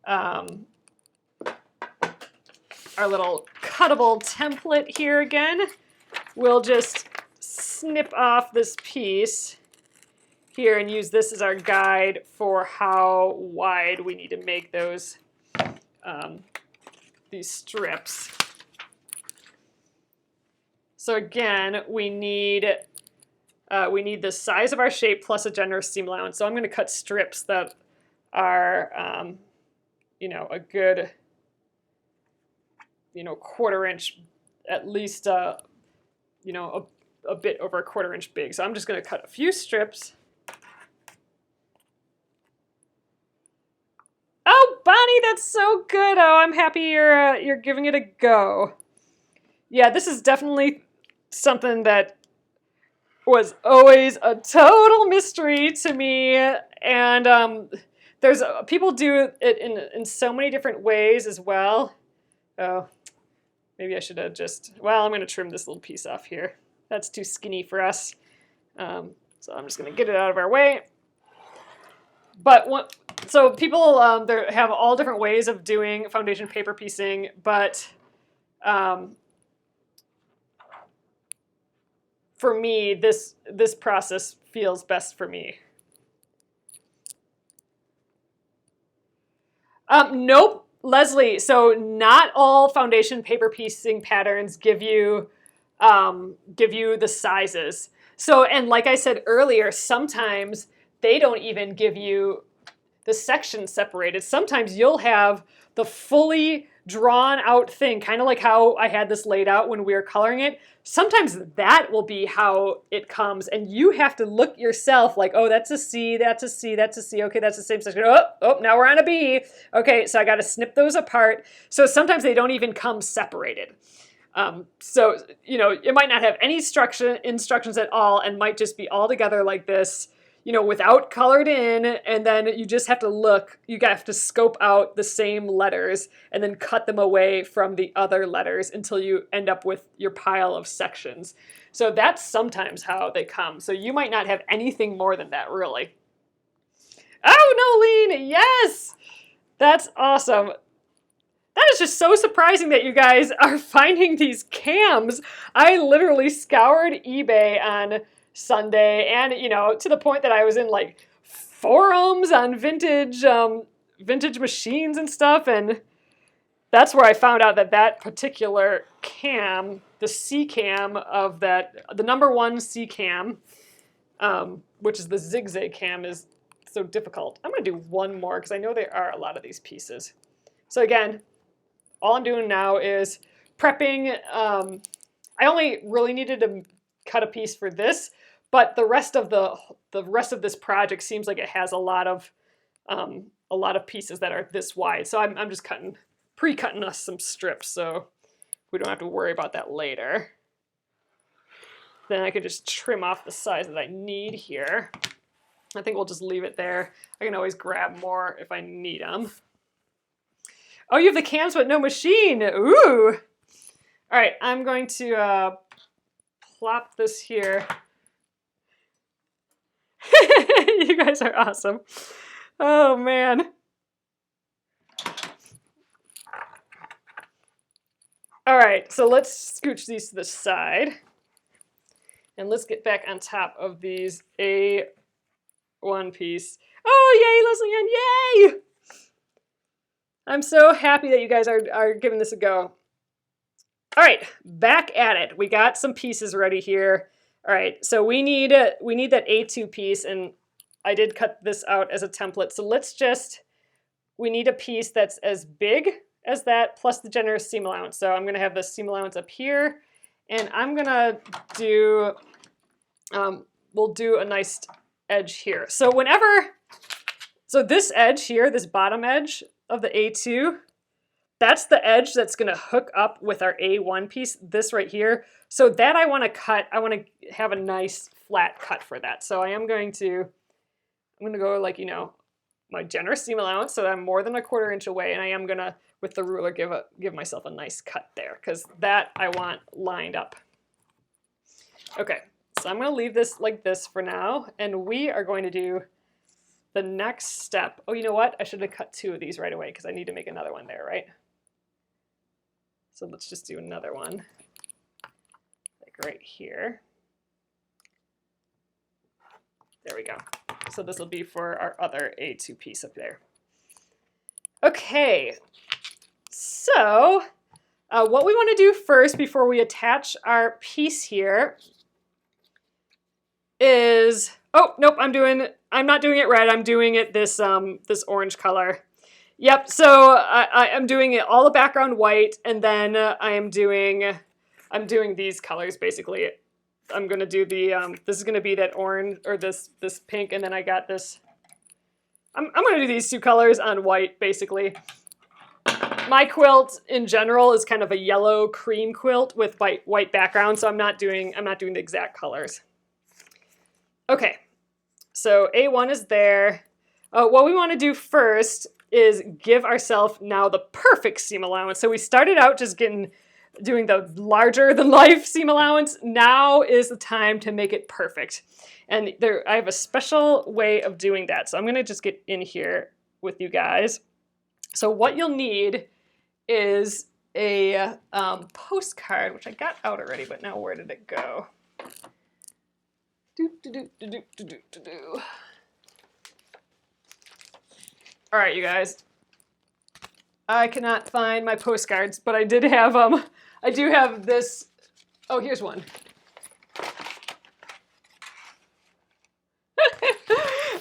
our little cuttable template here again. We'll just snip off this piece here and use this as our guide for how wide we need to make those these strips. So again, we need the size of our shape plus a generous seam allowance. So I'm going to cut strips that are, a good, 1/4 inch, at least, a bit over a 1/4 inch big. So I'm just going to cut a few strips. Oh, Bonnie, that's so good. Oh, I'm happy you're giving it a go. Yeah, this is definitely something that was always a total mystery to me, and people do it in so many different ways as well. Oh, maybe I should have I'm going to trim this little piece off here. That's too skinny for us, so I'm just going to get it out of our way. But so people have all different ways of doing foundation paper piecing, but for me, this process feels best for me. Nope, Leslie. So not all foundation paper piecing patterns give you the sizes. So, and like I said earlier, sometimes they don't even give you the sections separated. Sometimes you'll have the fully drawn out thing, kind of like how I had this laid out when we were coloring it. Sometimes that will be how it comes, and you have to look yourself like, oh, that's a C, that's a C, that's a C. Okay, that's the same section. Oh, now we're on a B. Okay, so I got to snip those apart. So sometimes they don't even come separated. So, it might not have any instructions at all, and might just be all together like this, without colored in, and then you just have to look, you have to scope out the same letters and then cut them away from the other letters until you end up with your pile of sections. So that's sometimes how they come. So you might not have anything more than that, really. Oh, Nolene, yes! That's awesome. That is just so surprising that you guys are finding these cams. I literally scoured eBay on Sunday, and to the point that I was in like forums on vintage machines and stuff, and that's where I found out that particular cam, the C cam of the number 1 C cam, which is the zigzag cam, is so difficult. I'm going to do one more because I know there are a lot of these pieces. So again, all I'm doing now is prepping. I only really needed to cut a piece for this, but the rest of this project seems like it has a lot of pieces that are this wide. So I'm just pre-cutting us some strips so we don't have to worry about that later. Then I can just trim off the size that I need here. I think we'll just leave it there. I can always grab more if I need them. Oh, you have the cams but no machine. Ooh. All right, I'm going to plop this here. You guys are awesome. Oh, man. All right, so let's scooch these to the side. And let's get back on top of these A1 piece. Oh, yay, Leslie Ann, yay! I'm so happy that you guys are giving this a go. All right, back at it. We got some pieces ready here. All right, so we need that A2 piece, and I did cut this out as a template. So we need a piece that's as big as that plus the generous seam allowance. So I'm gonna have the seam allowance up here, and I'm gonna do, we'll do a nice edge here. So this edge here, this bottom edge of the A2, that's the edge that's gonna hook up with our A1 piece, this right here. So that I wanna cut, I wanna have a nice flat cut for that. So I'm gonna go like, you know, my generous seam allowance, so I'm more than 1/4 inch away, and I am gonna, with the ruler, give myself a nice cut there, because that I want lined up. Okay, so I'm gonna leave this like this for now, and we are going to do the next step. Oh, you know what? I should have cut 2 of these right away, because I need to make another one there, right? So let's just do another one, like right here. There we go. So this will be for our other A2 piece up there. Okay, so what we want to do first before we attach our piece here is, oh, nope, I'm not doing it red, I'm doing it this orange color. Yep, so I'm doing it all the background white, and then I'm doing these colors basically. I'm gonna do the this is gonna be that orange, or this pink, and then I got this. I'm gonna do these 2 colors on white basically. My quilt in general is kind of a yellow cream quilt with white background, so I'm not doing the exact colors. Okay, so A1 is there. What we want to do first is give ourselves now the perfect seam allowance. So we started out just doing the larger than life seam allowance. Now is the time to make it perfect. And I have a special way of doing that. So I'm gonna just get in here with you guys. So what you'll need is a postcard, which I got out already, but now where did it go? All right, you guys. I cannot find my postcards, but I did have I do have this. Oh, here's one.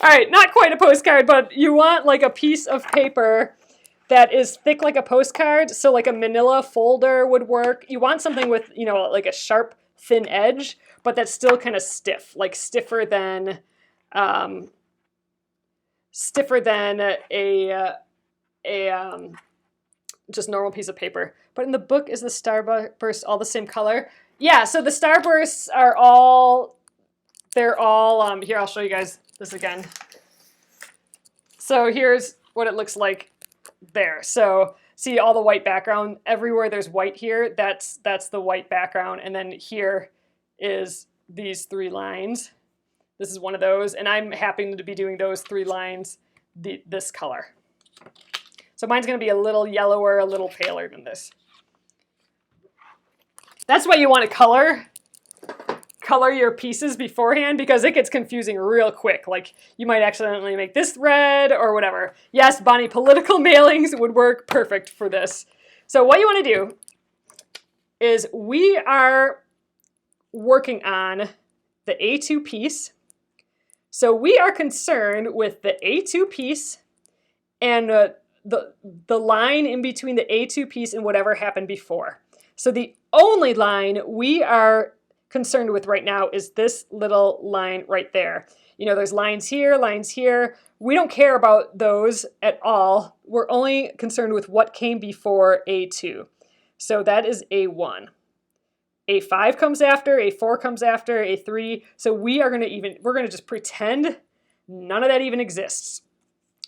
All right, not quite a postcard, but you want like a piece of paper that is thick like a postcard, so like a manila folder would work. You want something with, you know, like a sharp, thin edge, but that's still kind of stiff, like stiffer than a just normal piece of paper. But in the book, is the starburst all the same color? Yeah, so the starbursts are all, here, I'll show you guys this again. So here's what it looks like there. So see all the white background, everywhere there's white here, that's the white background. And then here is these 3 lines. This is one of those, and I'm happy to be doing those 3 lines this color. So mine's gonna be a little yellower, a little paler than this. That's why you want to color your pieces beforehand, because it gets confusing real quick. Like you might accidentally make this red or whatever. Yes, Bonnie, political mailings would work perfect for this. So what you want to do is we are working on the A2 piece. So we are concerned with the A2 piece and the line in between the A2 piece and whatever happened before. So the only line we are concerned with right now is this little line right there. You know, there's lines here, lines here. We don't care about those at all. We're only concerned with what came before A2. So that is A1. A5 comes after, A4 comes after, A3. So we're gonna just pretend none of that even exists.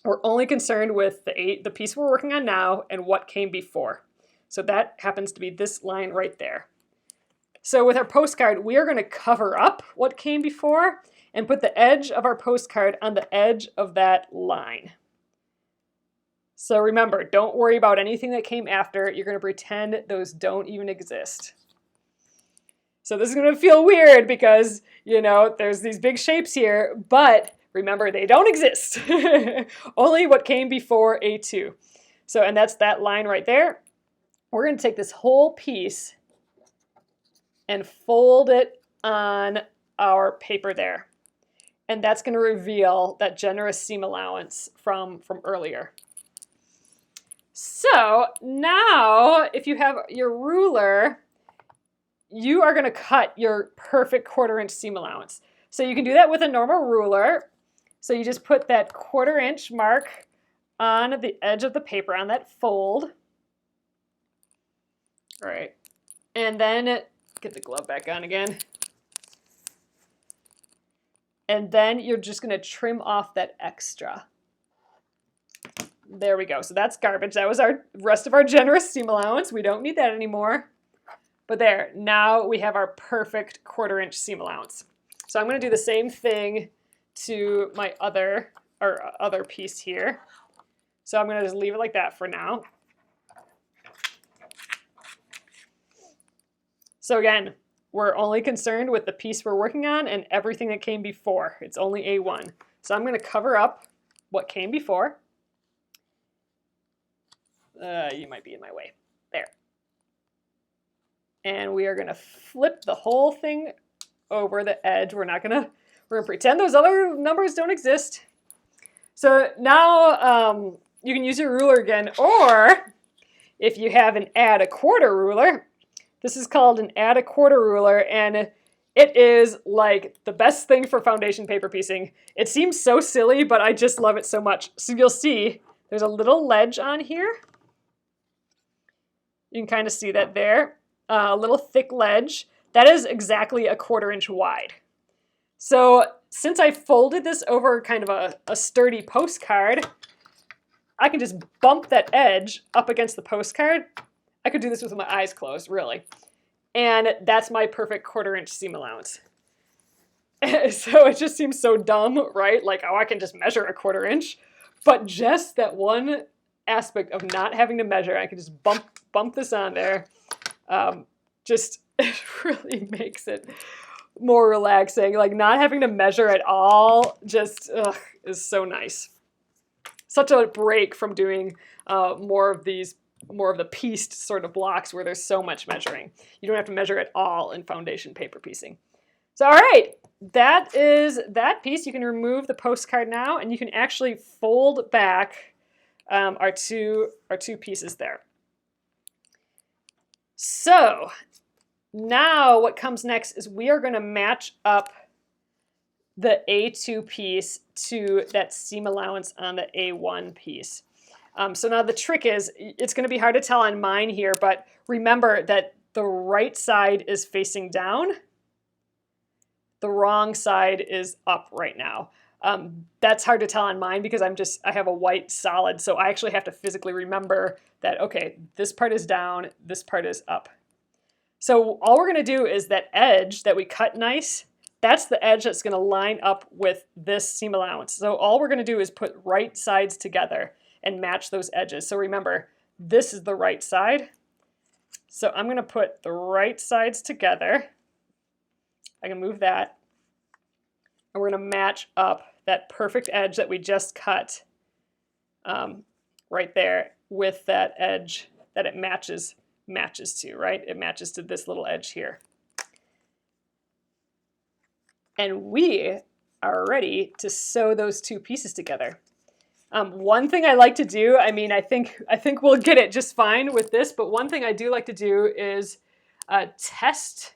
We're only concerned with the piece we're working on now and what came before. So that happens to be this line right there. So with our postcard, we are going to cover up what came before and put the edge of our postcard on the edge of that line. So remember, don't worry about anything that came after. You're going to pretend those don't even exist. So this is going to feel weird because, you know, there's these big shapes here, but remember, they don't exist. Only what came before A2. So, and that's that line right there. We're going to take this whole piece and fold it on our paper there. And that's going to reveal that generous seam allowance from earlier. So now, if you have your ruler, you are going to cut your perfect 1/4 inch seam allowance. So you can do that with a normal ruler. So you just put that 1/4 inch mark on the edge of the paper, on that fold. All right. And then get the glove back on again. And then you're just going to trim off that extra. There we go. So that's garbage. That was our rest of our generous seam allowance. We don't need that anymore. But there, now we have our perfect 1/4 inch seam allowance. So I'm going to do the same thing to my other piece here. So I'm going to just leave it like that for now. So again, we're only concerned with the piece we're working on and everything that came before. It's only A1. So I'm going to cover up what came before. You might be in my way. There. And we are going to flip the whole thing over the edge. We're going to pretend those other numbers don't exist. So now you can use your ruler again, or if you have an add a 1/4 ruler, this is called an add a 1/4 ruler, and it is like the best thing for foundation paper piecing. It seems so silly, but I just love it so much. So you'll see there's a little ledge on here. You can kind of see that there, a little thick ledge. That is exactly a 1/4 inch wide. So since I folded this over kind of a sturdy postcard, I can just bump that edge up against the postcard. I could do this with my eyes closed, really. And that's my perfect 1/4 inch seam allowance. So it just seems so dumb, right? Like, oh, I can just measure a 1/4 inch. But just that one aspect of not having to measure, I can just bump this on there. Just it really makes it more relaxing. Like, not having to measure at all just is so nice. Such a break from doing more of the pieced sort of blocks where there's so much measuring. You don't have to measure at all in foundation paper piecing. So all right, that is that piece. You can remove the postcard now, and you can actually fold back our two pieces there. So now what comes next is we are going to match up the A2 piece to that seam allowance on the A1 piece. So now the trick is, it's going to be hard to tell on mine here, but remember that the right side is facing down. The wrong side is up right now. That's hard to tell on mine because I have a white solid, so I actually have to physically remember that, okay, this part is down, this part is up. So all we're going to do is that edge that we cut nice, that's the edge that's going to line up with this seam allowance. So all we're going to do is put right sides together and match those edges. So remember, this is the right side. So I'm going to put the right sides together. I can move that. And we're going to match up that perfect edge that we just cut right there with that edge that it matches to, right? It matches to this little edge here. And we are ready to sew those two pieces together. One thing I like to do, I mean, I think we'll get it just fine with this, but one thing I do like to do is test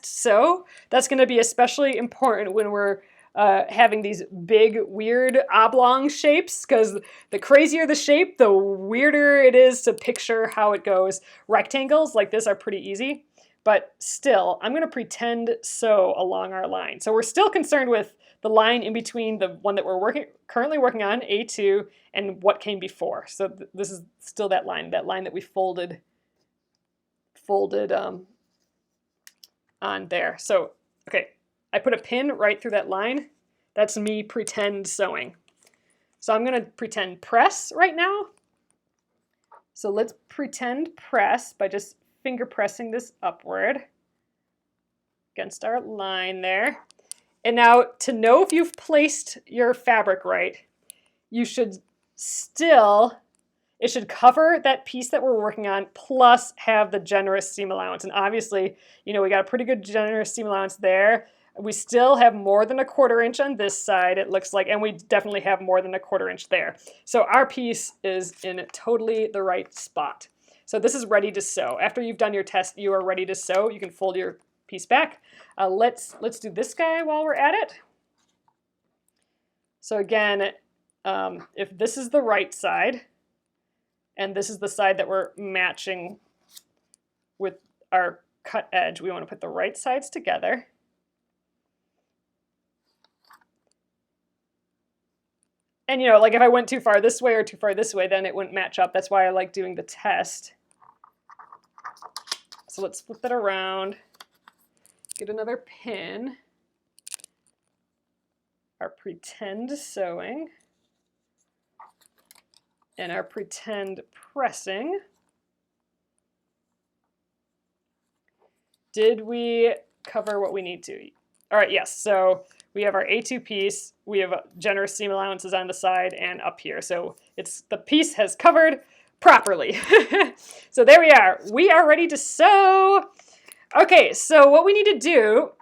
sew. That's going to be especially important when we're having these big, weird oblong shapes, because the crazier the shape, the weirder it is to picture how it goes. Rectangles like this are pretty easy, but still, I'm going to pretend sew along our line. So we're still concerned with the line in between the one that we're currently working on, A2, and what came before. So this is still that line that we folded on there. So, okay, I put a pin right through that line. That's me pretend sewing. So I'm gonna pretend press right now. So let's pretend press by just finger pressing this upward against our line there. And now, to know if you've placed your fabric right, you should it should cover that piece that we're working on, plus have the generous seam allowance. And obviously, you know, we got a pretty good generous seam allowance there. We still have more than a 1/4 inch on this side, it looks like, and we definitely have more than a 1/4 inch there. So our piece is in totally the right spot. So this is ready to sew. After you've done your test, you are ready to sew. You can fold your piece back. Let's do this guy while we're at it. So again, if this is the right side, and this is the side that we're matching with our cut edge, we want to put the right sides together. And you know, like if I went too far this way or too far this way, then it wouldn't match up. That's why I like doing the test. So let's flip that around, get another pin, our pretend sewing, and our pretend pressing. Did we cover what we need to? All right, yes, so we have our A2 piece, we have generous seam allowances on the side and up here. So the piece has covered properly. So there we are. We are ready to sew. Okay, so what we need to do,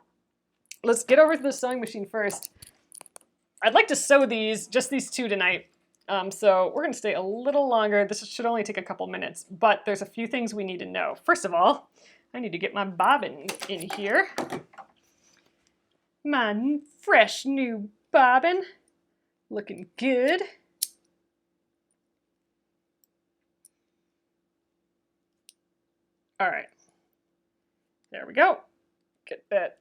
let's get over to the sewing machine first. I'd like to sew just these two tonight. So we're going to stay a little longer. This should only take a couple minutes, but there's a few things we need to know. First of all, I need to get my bobbin in here. My fresh new bobbin, looking good. All right, there we go. Get that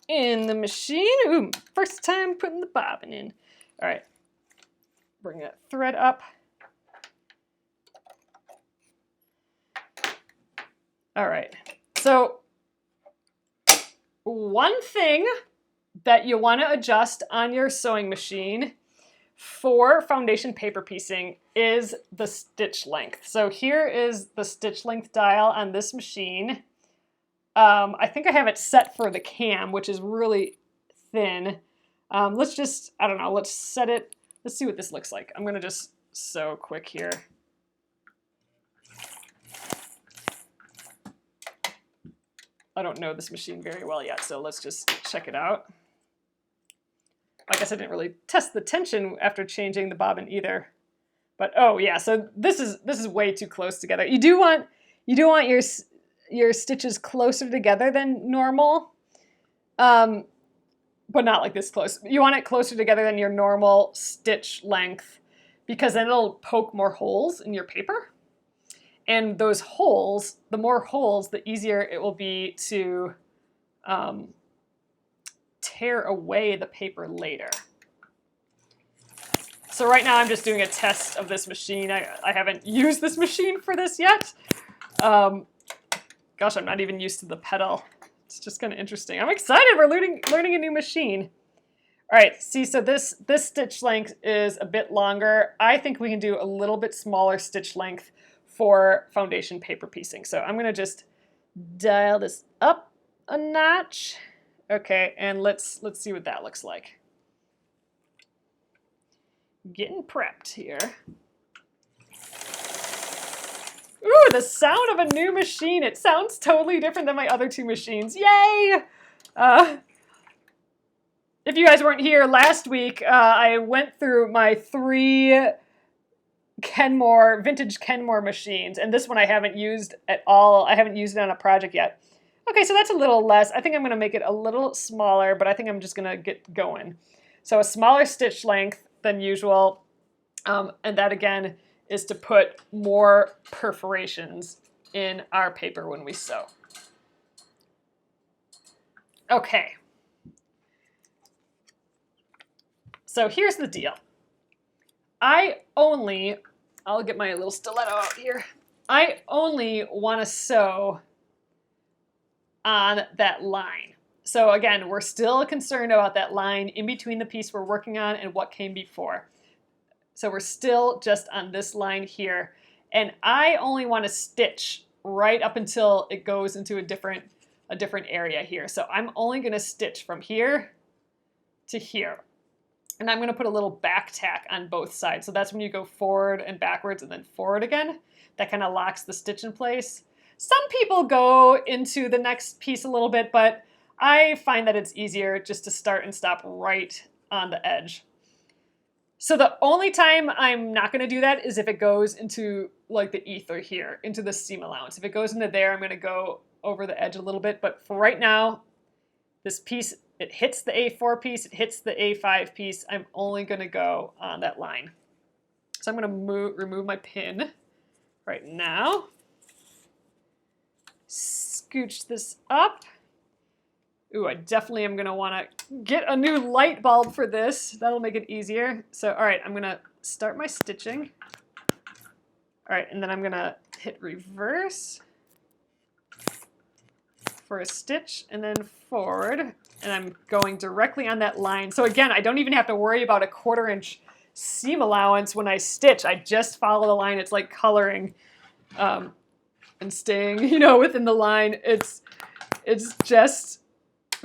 in the machine. Ooh, first time putting the bobbin in. All right. Bring that thread up. All right, so one thing that you want to adjust on your sewing machine for foundation paper piecing is the stitch length. So here is the stitch length dial on this machine. I think I have it set for the cam, which is really thin. Let's just, I don't know, let's set it. Let's see what this looks like. I'm going to just sew quick here. I don't know this machine very well yet, so let's just check it out. I guess I didn't really test the tension after changing the bobbin either. But oh yeah, so this is way too close together. You do want your stitches closer together than normal. But not like this close. You want it closer together than your normal stitch length, because then it'll poke more holes in your paper. And those holes, the more holes, the easier it will be to tear away the paper later. So right now I'm just doing a test of this machine. I haven't used this machine for this yet. Gosh, I'm not even used to the pedal. It's just kind of interesting. I'm excited. We're learning a new machine. All right, see, so this stitch length is a bit longer. I think we can do a little bit smaller stitch length for foundation paper piecing. So I'm gonna just dial this up a notch. Okay, and let's see what that looks like. Getting prepped here. Ooh, the sound of a new machine. It sounds totally different than my other two machines. Yay! if you guys weren't here last week, I went through my 3 vintage Kenmore machines, and this one I haven't used at all. I haven't used it on a project yet. Okay, so that's a little less. I think I'm going to make it a little smaller, but I think I'm just going to get going. So a smaller stitch length than usual, and that again is to put more perforations in our paper when we sew. Okay. So here's the deal. I'll get my little stiletto out here. I only want to sew on that line. So again, we're still concerned about that line in between the piece we're working on and what came before. So we're still just on this line here. And I only want to stitch right up until it goes into a different area here. So I'm only going to stitch from here to here. And I'm going to put a little back tack on both sides. So that's when you go forward and backwards and then forward again. That kind of locks the stitch in place. Some people go into the next piece a little bit, but I find that it's easier just to start and stop right on the edge. So the only time I'm not going to do that is if it goes into like the ether here, into the seam allowance. If it goes into there, I'm going to go over the edge a little bit. But for right now, this piece, it hits the A4 piece, it hits the A5 piece. I'm only going to go on that line. So I'm going to remove my pin right now. Scooch this up. Ooh, I definitely am going to want to get a new light bulb for this. That'll make it easier. So, all right, I'm going to start my stitching. All right, and then I'm going to hit reverse for a stitch and then forward. And I'm going directly on that line. So again, I don't even have to worry about a 1/4 inch seam allowance when I stitch. I just follow the line. It's like coloring and staying, you know, within the line. It's just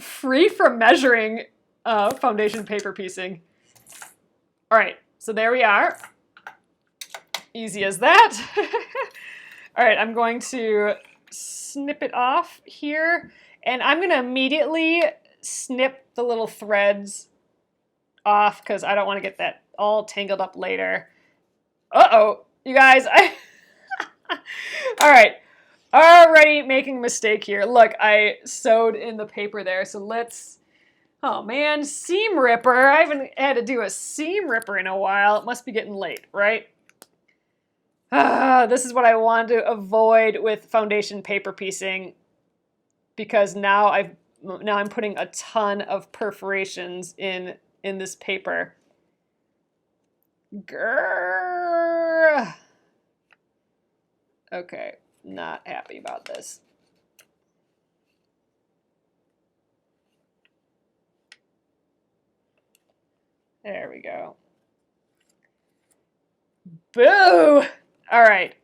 free from measuring foundation paper piecing. All right, so there we are. Easy as that. All right, I'm going to snip it off here, and I'm going to immediately snip the little threads off because I don't want to get that all tangled up later. Uh-oh, you guys. All right, already making a mistake here. Look, I sewed in the paper there, so let's, oh man, seam ripper. I haven't had to do a seam ripper in a while. It must be getting late, right? This is what I want to avoid with foundation paper piecing, because now I'm putting a ton of perforations in this paper. Grrr. Okay, not happy about this. There we go. Boo! All right,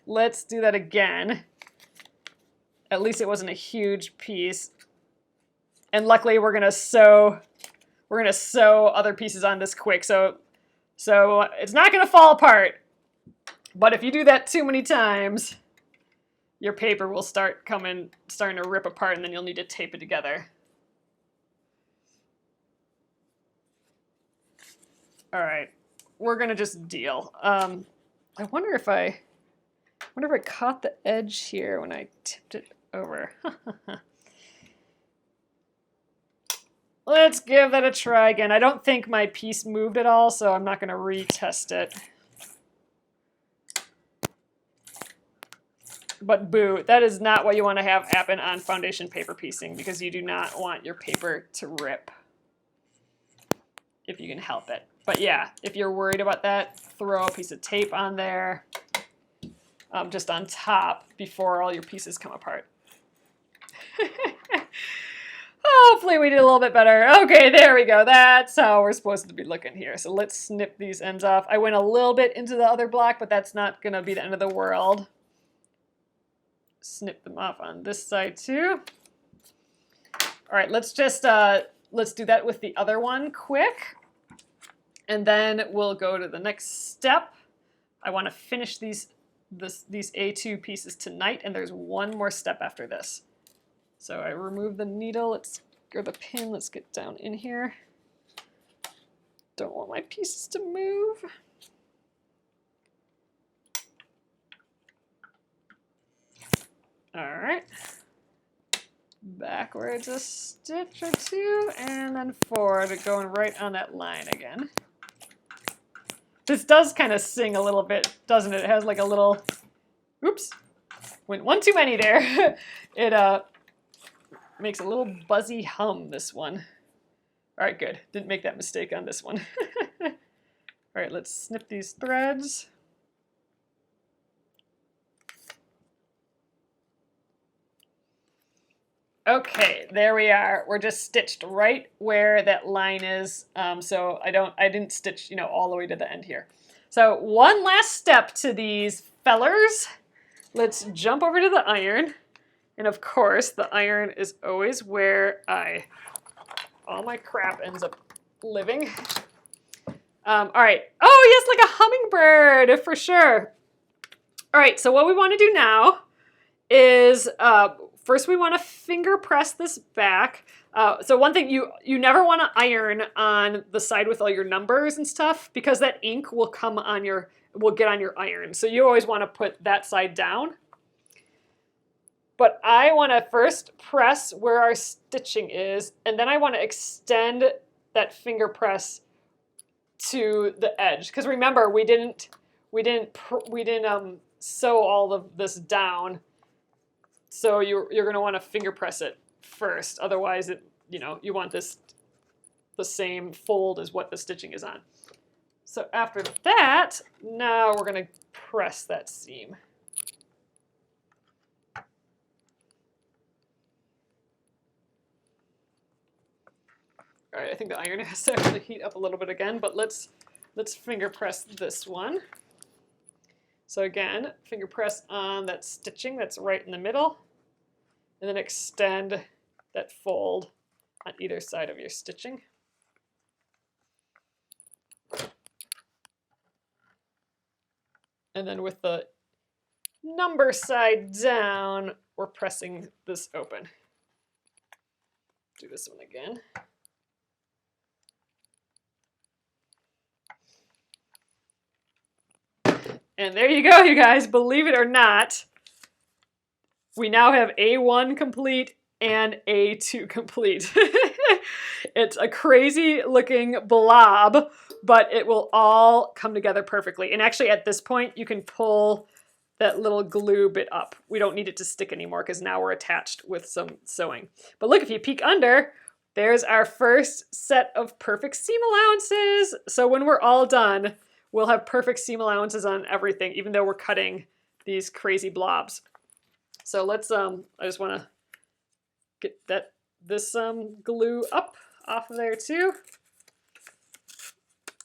let's do that again. At least it wasn't a huge piece. And luckily we're gonna sew other pieces on this quick, so it's not gonna fall apart. But if you do that too many times, your paper will starting to rip apart, and then you'll need to tape it together. All right, we're gonna just deal. I wonder if I caught the edge here when I tipped it over. Let's give that a try again. I don't think my piece moved at all, so I'm not going to retest it. But boo, that is not what you want to have happen on foundation paper piecing, because you do not want your paper to rip if you can help it. But yeah, if you're worried about that, throw a piece of tape on there, just on top before all your pieces come apart. Hopefully we did a little bit better. Okay, there we go. That's how we're supposed to be looking here. So let's snip these ends off. I went a little bit into the other block, but that's not going to be the end of the world. Snip them off on this side too. All right, let's just let's do that with the other one quick, and then we'll go to the next step. I want to finish these A2 pieces tonight, and there's one more step after this. So I remove the needle, or the pin, let's get down in here. Don't want my pieces to move. All right. Backwards a stitch or two, and then forward, going right on that line again. This does kind of sing a little bit, doesn't it? It has like a little, oops, went one too many there. It makes a little buzzy hum, this one. All right, good. Didn't make that mistake on this one. All right, let's snip these threads. Okay, there we are. We're just stitched right where that line is. So I didn't stitch, all the way to the end here. So one last step to these fellers. Let's jump over to the iron. And of course, the iron is always where all my crap ends up living. All right. Oh, yes, like a hummingbird, for sure. All right, so what we want to do now is first we want to finger press this back. So one thing, you never want to iron on the side with all your numbers and stuff, because that ink will get on your iron. So you always want to put that side down. But I want to first press where our stitching is, and then I want to extend that finger press to the edge. Because remember, we didn't sew all of this down. So you're going to want to finger press it first. Otherwise, you want this the same fold as what the stitching is on. So after that, now we're going to press that seam. All right, I think the iron has to actually heat up a little bit again, but let's finger press this one. So again, finger press on that stitching that's right in the middle, and then extend that fold on either side of your stitching. And then with the number side down, we're pressing this open. Do this one again. And there you go, you guys. Believe it or not, we now have A1 complete and A2 complete. It's a crazy looking blob, but it will all come together perfectly. And actually at this point, you can pull that little glue bit up. We don't need it to stick anymore because now we're attached with some sewing. But look, if you peek under, there's our first set of perfect seam allowances. So when we're all done, we'll have perfect seam allowances on everything, even though we're cutting these crazy blobs. So let's, I just want to get this glue up off of there too.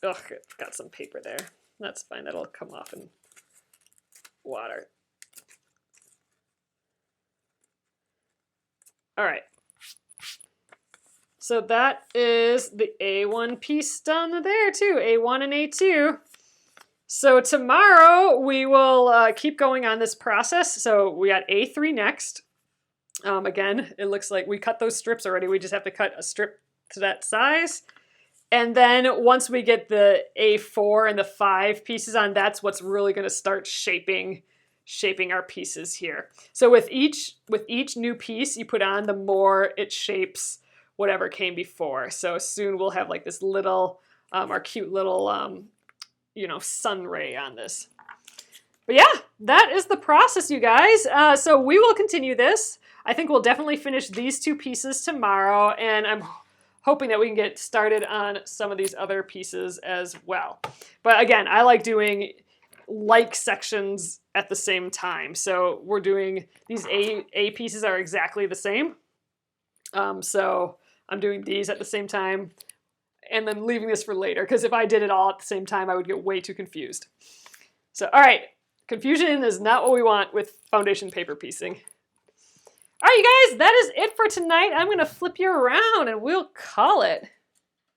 Ugh, got some paper there. That's fine, that'll come off in water. All right. So that is the A1 piece done there too, A1 and A2. So tomorrow we will keep going on this process. So we got A3 next. Again, it looks like we cut those strips already. We just have to cut a strip to that size. And then once we get the A4 and the 5 pieces on, that's what's really going to start shaping our pieces here. So with each new piece you put on, the more it shapes whatever came before. So soon we'll have like this little, our cute little, sun ray on this. But yeah, that is the process, you guys. So we will continue this. I think we'll definitely finish these 2 pieces tomorrow, and I'm hoping that we can get started on some of these other pieces as well. But again, I like doing like sections at the same time. So we're doing these A pieces are exactly the same. So I'm doing these at the same time and then leaving this for later, because if I did it all at the same time, I would get way too confused. So, all right, confusion is not what we want with foundation paper piecing. All right, you guys, that is it for tonight. I'm going to flip you around and we'll call it.